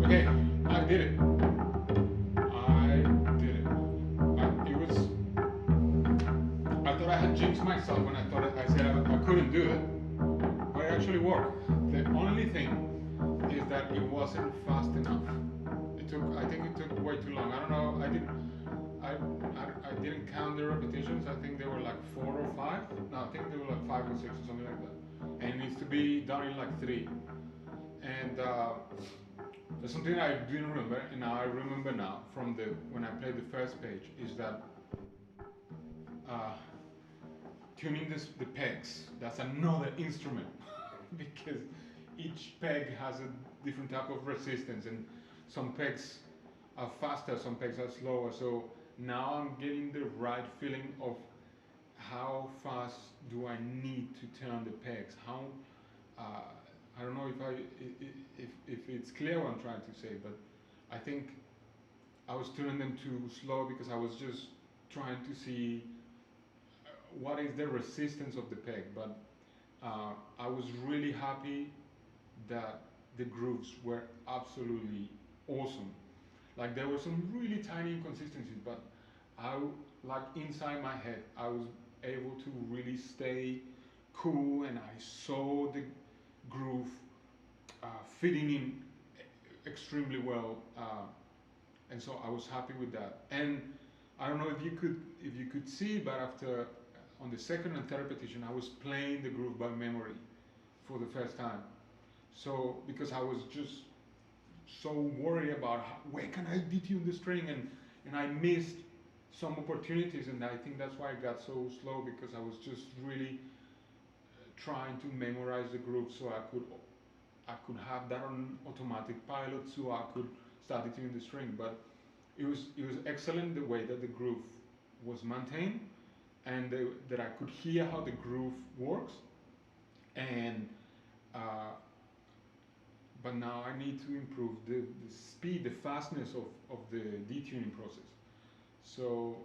Okay, I did it. I did it. I thought I had jinxed myself when I said I couldn't do it, but it actually worked. The only thing is that it wasn't fast enough. I think it took way too long. I don't know. I didn't count the repetitions. I think they were like 4 or 5. No, I think they were like 5 or 6 or something like that. And it needs to be done in like 3. And there's something I didn't remember, and now I remember now from when I played the first page is that uh, tuning the pegs. That's another instrument because each peg has a different type of resistance, and some pegs are faster, some pegs are slower. So now I'm getting the right feeling of how fast do I need to turn the pegs. How I don't know if it's clear what I'm trying to say, but I think I was turning them too slow because I was just trying to see what is the resistance of the peg. But I was really happy that the grooves were absolutely awesome. Like there were some really tiny inconsistencies, but like inside my head, I was able to really stay cool, and I saw the groove fitting in extremely well, and so I was happy with that. And I don't know if you could see, but after on the second and third repetition, I was playing the groove by memory for the first time. So because I was just so worried about where can I detune the string, and I missed some opportunities, and I think that's why I got so slow, because I was just really trying to memorize the groove so I could have that on automatic pilot so I could start detuning the string. But it was excellent the way that the groove was maintained, and that I could hear how the groove works, and but now I need to improve the speed, the fastness of the detuning process. So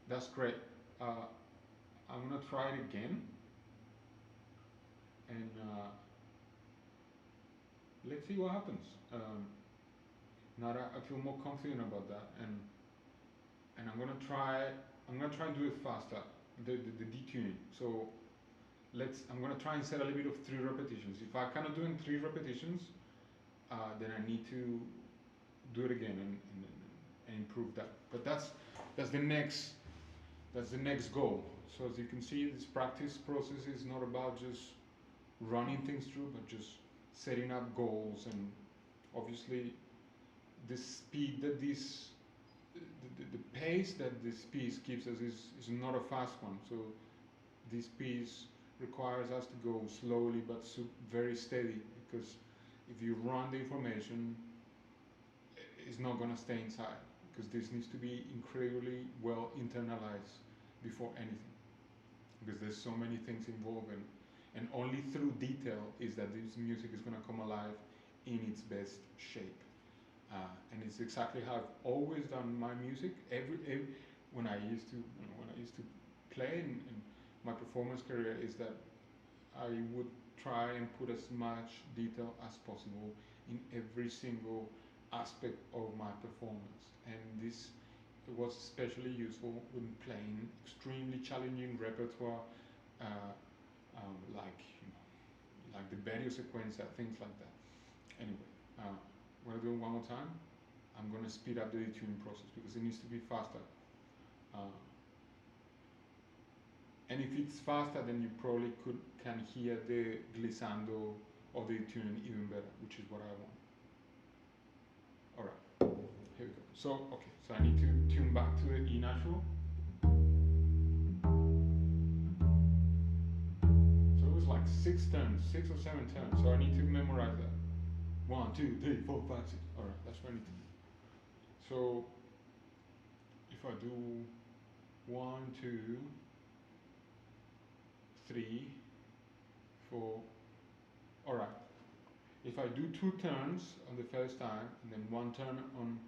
that's great. I'm gonna try it again, and let's see what happens. Now that I feel more confident about that, and I'm gonna try and do it faster, the detuning. So I'm gonna try and set a limit of 3 repetitions. If I cannot do it in 3 repetitions, then I need to do it again and improve that. But that's the next goal. So as you can see, this practice process is not about just running things through, but just setting up goals. And obviously the speed that the pace that this piece gives us is not a fast one. So this piece requires us to go slowly but very steady, because if you run the information, it's not going to stay inside, because this needs to be incredibly well internalized before anything, because there's so many things involved, and only through detail is that this music is going to come alive in its best shape. And it's exactly how I've always done my music. When I used to play in my performance career, is that I would try and put as much detail as possible in every single aspect of my performance. And this was especially useful when playing extremely challenging repertoire, like like the Berio sequenza, things like that. Anyway, I'm gonna do it one more time. I'm gonna speed up the detuning process because it needs to be faster. And if it's faster, then you probably can hear the glissando or the tuning even better, which is what I want. All right, here we go. So okay, so I need to tune back to the E natural. So it was like 6 or 7 turns. So I need to memorize that. 1, 2, 3, 4, 5, 6. All right, that's what I need to do. So if I do 1, 2, 3, 4. All right. If I do 2 turns on the first time, and then one turn on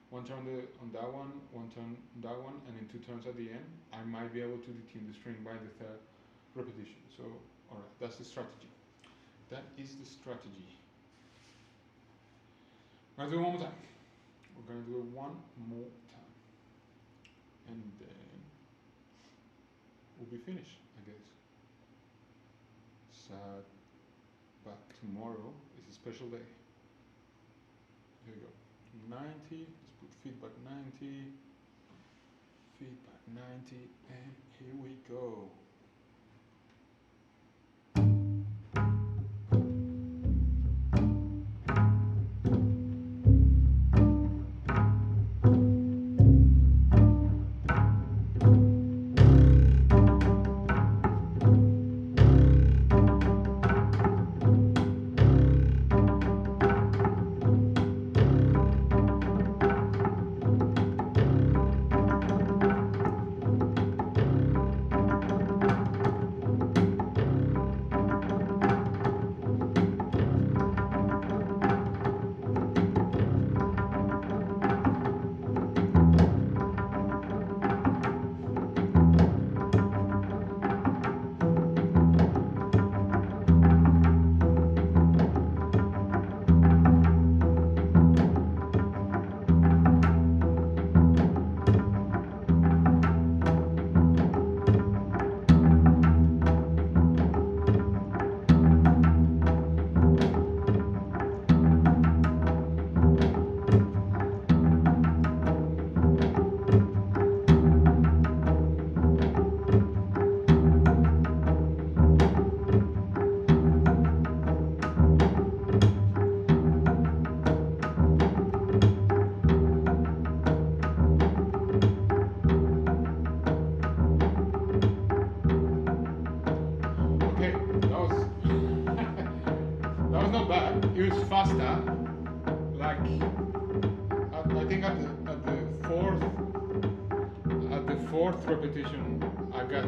that one turn on that one, and then 2 turns at the end, I might be able to detune the string by the 3rd repetition. So, all right, that's the strategy. That is the strategy. We're gonna do it one more time. We're gonna do it one more time, and then we'll be finished, I guess. Sad, but tomorrow is a special day. Here we go. 90. Let's put feedback 90. Feedback 90, and here we go. It was faster. Like I think at the fourth repetition, I got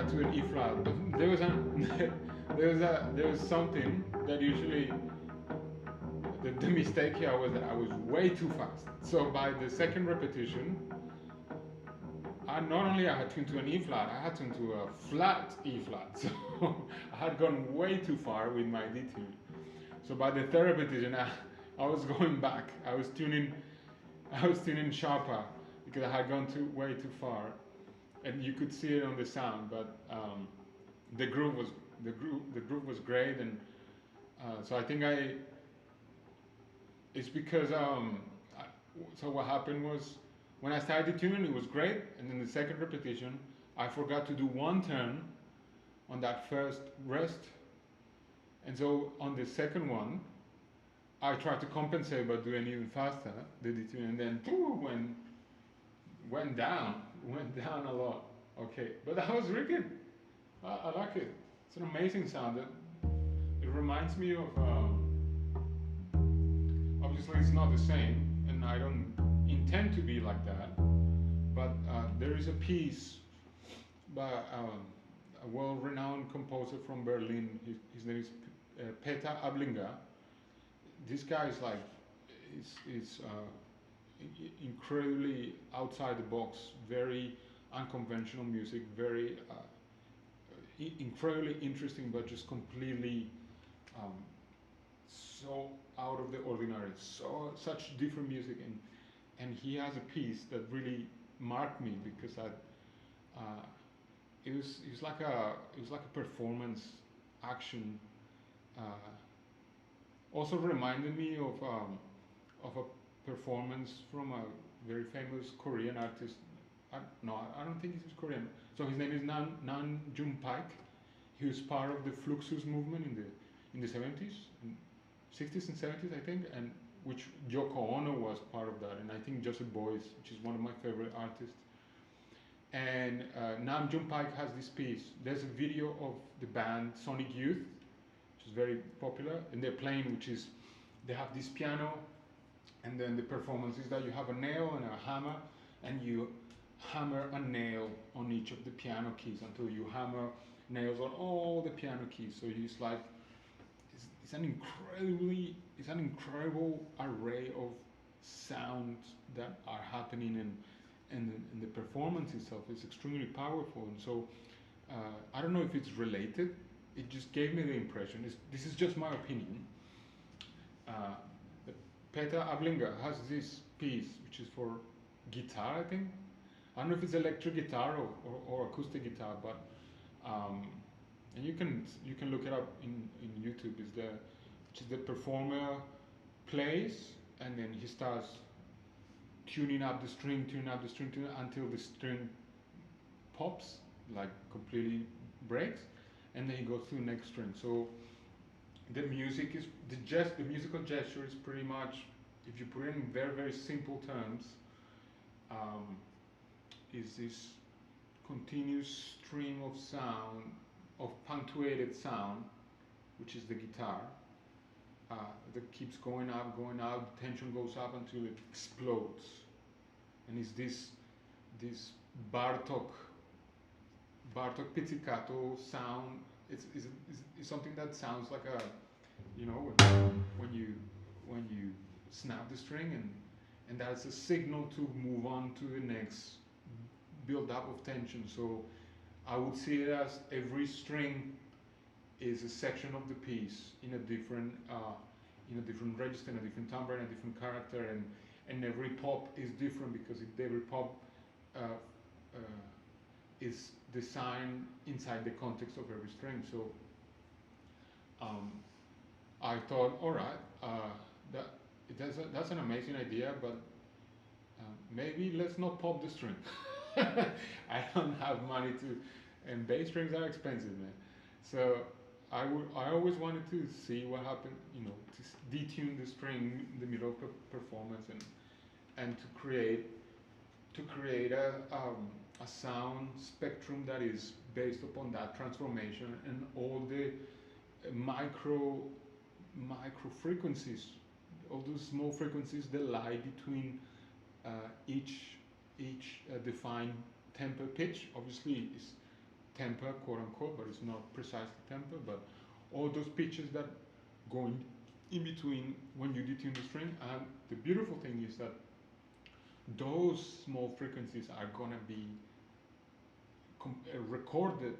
to an E flat. But there was there was something that usually the mistake here was that I was way too fast. So by the second repetition, not only I had tuned to an E flat, I had tuned to a flat E flat. So I had gone way too far with my detune. So by the third repetition, I was going back. I was tuning sharper because I had gone way too far, and you could see it on the sound. But the groove was great, and so I think it's because so what happened was, when I started tuning, it was great, and then the second repetition, I forgot to do one turn on that first rest, and so on the second one, I tried to compensate by doing even faster the detune, and then went down a lot. Okay, but that was really good. I like it. It's an amazing sound. It reminds me of. Obviously, it's not the same, and I don't intend to be like that. But there is a piece by a well-renowned composer from Berlin. His name is Peter Ablinger. This guy is like, is incredibly outside the box, very unconventional music, very incredibly interesting, but just completely so out of the ordinary. Such different music, and he has a piece that really marked me because it was like a performance action. Also reminded me of a performance from a very famous Korean artist. I don't think he's Korean. So his name is Nan Jung Paik. He was part of the Fluxus movement in the 70s, and 60s and 70s, I think, and which Yoko Ono was part of that, and I think Joseph Beuys, which is one of my favorite artists. And Nam Jung Paik has this piece. There's a video of the band Sonic Youth, which is very popular, and they're playing, which is, they have this piano, and then the performance is that you have a nail and a hammer, and you hammer a nail on each of the piano keys until you hammer nails on all the piano keys. So it's like, it's an incredible array of sounds that are happening, and the performance itself is extremely powerful. And so I don't know if it's related. It just gave me the impression. This is just my opinion. Uh, the Peter Ablinga has this piece which is for guitar, I think. I don't know if it's electric guitar or acoustic guitar, but and you can look it up in YouTube. Is the which is the performer plays and then he starts tuning up the string, until the string pops, like completely breaks, and then he goes to the next string. So the music is the musical gesture is pretty much, if you put it in very very simple terms, um, is this continuous stream of sound, of punctuated sound, which is the guitar, that keeps going up, the tension goes up until it explodes, and it's this Bartok pizzicato sound. It's something that sounds like a, when you snap the string, and that's a signal to move on to the next build up of tension. So I would see it as every string is a section of the piece in a different register, in a different timbre, in a different character, and every pop is different because every pop is designed inside the context of every string. So I thought, all right, that's an amazing idea, but maybe let's not pop the string. I don't have money to, and bass strings are expensive, man. So I always wanted to see what happened, to detune the string in the middle of performance, and to create a sound spectrum that is based upon that transformation and all the micro frequencies, all those small frequencies that lie between each defined tempo pitch. Obviously, it's tempo, quote unquote, but it's not precisely tempo. But all those pitches that go in between when you detune the string. And the beautiful thing is that those small frequencies are gonna be recorded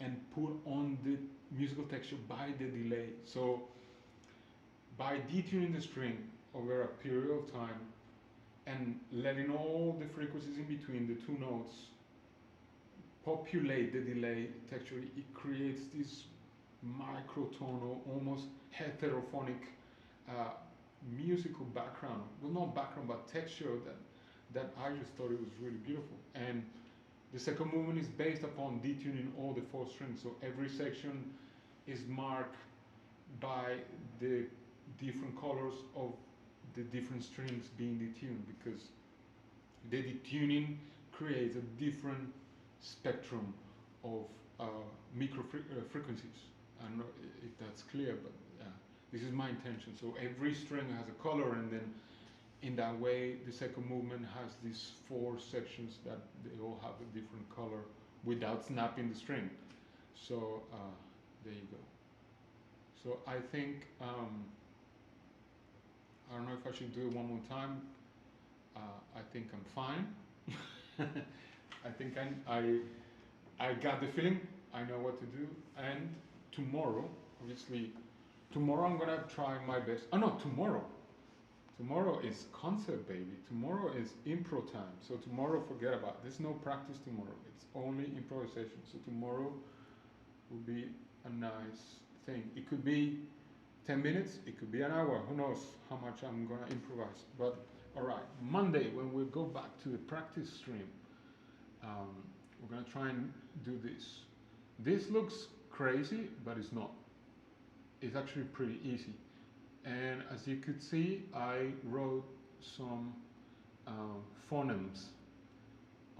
and put on the musical texture by the delay. So by detuning the string over a period of time and letting all the frequencies in between the two notes populate the delay texture, it creates this microtonal, almost heterophonic musical background. Well, not background, but texture that I just thought it was really beautiful. And the second movement is based upon detuning all the four strings. So every section is marked by the different colors of the different strings being detuned, because the detuning creates a different spectrum of micro frequencies. I don't know if that's clear, but this is my intention. So every string has a color, and then in that way the second movement has these four sections that they all have a different color without snapping the string. So there you go. So I think I don't know if I should do it one more time. I think I'm fine. I think I got the feeling. I know what to do. And tomorrow, obviously, tomorrow I'm gonna try my best. Oh no, tomorrow. Tomorrow is concert, baby. Tomorrow is impro time. So tomorrow, forget about it. There's no practice tomorrow. It's only improvisation. So tomorrow will be a nice thing. It could be 10 minutes, it could be an hour, who knows how much I'm gonna improvise. But all right, Monday when we go back to the practice stream, we're gonna try and do this. This looks crazy, but it's not. It's actually pretty easy. And as you could see, I wrote some phonemes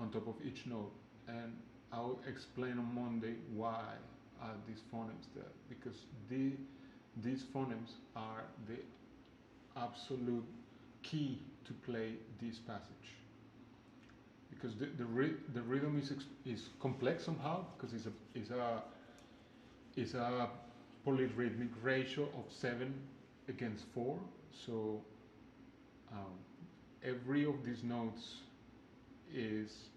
on top of each note, and I'll explain on Monday why are these phonemes there, because these phonemes are the absolute key to play this passage, because the rhythm is complex somehow, because it's a polyrhythmic ratio of 7 against 4. So every of these notes is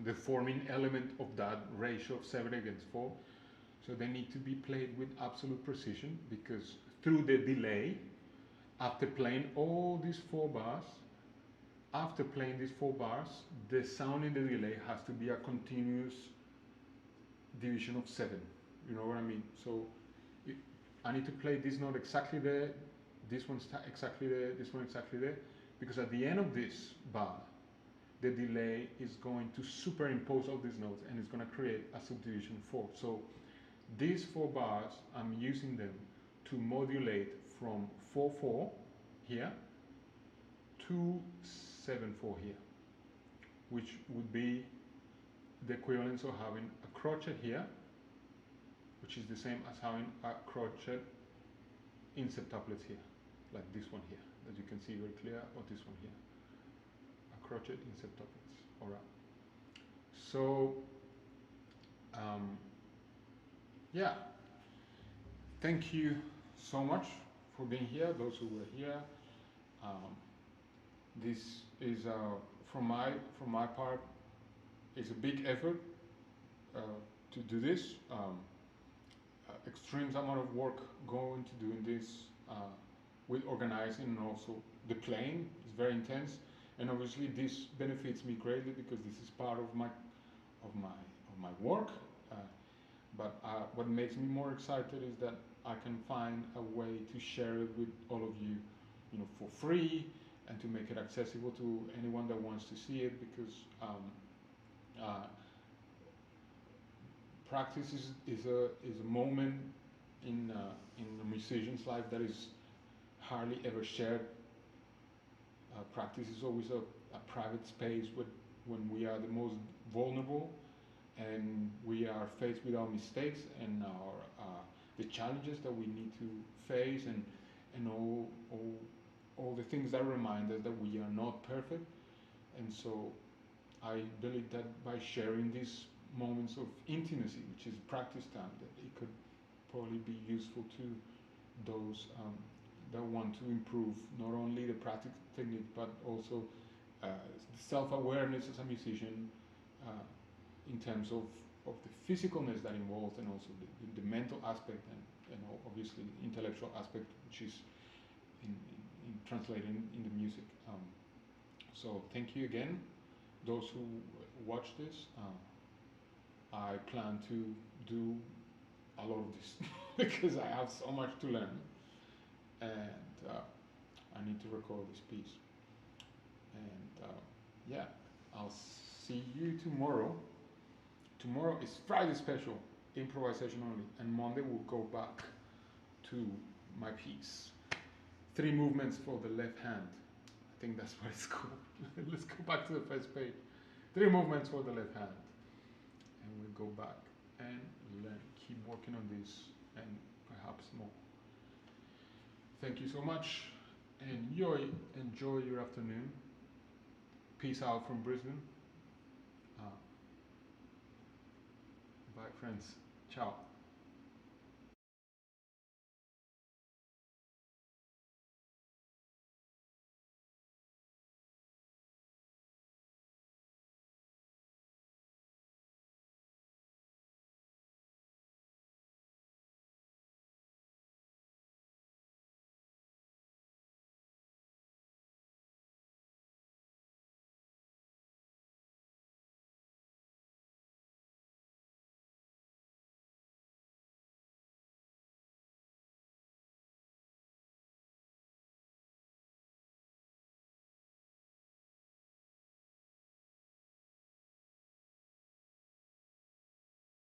the forming element of that ratio of 7 against 4. So they need to be played with absolute precision, because through the delay. After playing all these 4 bars, the sound in the delay has to be a continuous division of 7. You know what I mean? So I need to play this note exactly there, this one exactly there, this one exactly there, because at the end of this bar, the delay is going to superimpose all these notes and it's going to create a subdivision 4. So these 4 bars, I'm using them to modulate from 4/4 here to 7/4 here, which would be the equivalence of having a crochet here, which is the same as having a crochet in septuplets here, like this one here, that you can see very clear, or this one here, a crochet in septuplets. All right. So, yeah, thank you so much for being here, those who were here. This is, from my part, it's a big effort to do this. Extreme amount of work going to doing this with organizing and also the playing is very intense, and obviously this benefits me greatly because this is part of my work. But what makes me more excited is that I can find a way to share it with all of you, for free, and to make it accessible to anyone that wants to see it, because practice is a moment in a musician's life that is hardly ever shared. Practice is always a private space when we are the most vulnerable, and we are faced with our mistakes and the challenges that we need to face, and all the things that remind us that we are not perfect. And so I believe that by sharing these moments of intimacy, which is practice time, that it could probably be useful to those that want to improve not only the practice technique but also self-awareness as a musician, in terms of the physicalness that involves, and also the mental aspect, and obviously the intellectual aspect, which is in translating in the music. So thank you again, those who watch this. I plan to do a lot of this because I have so much to learn, and I need to record this piece. And yeah, I'll see you tomorrow. Tomorrow is Friday special, improvisation only, and Monday we'll go back to my piece. 3 movements for the left hand. I think that's what it's called. Let's go back to the first page. 3 movements for the left hand. And we'll go back and learn, keep working on this, and perhaps more. Thank you so much. Enjoy your afternoon. Peace out from Brisbane. Bye, friends. Ciao.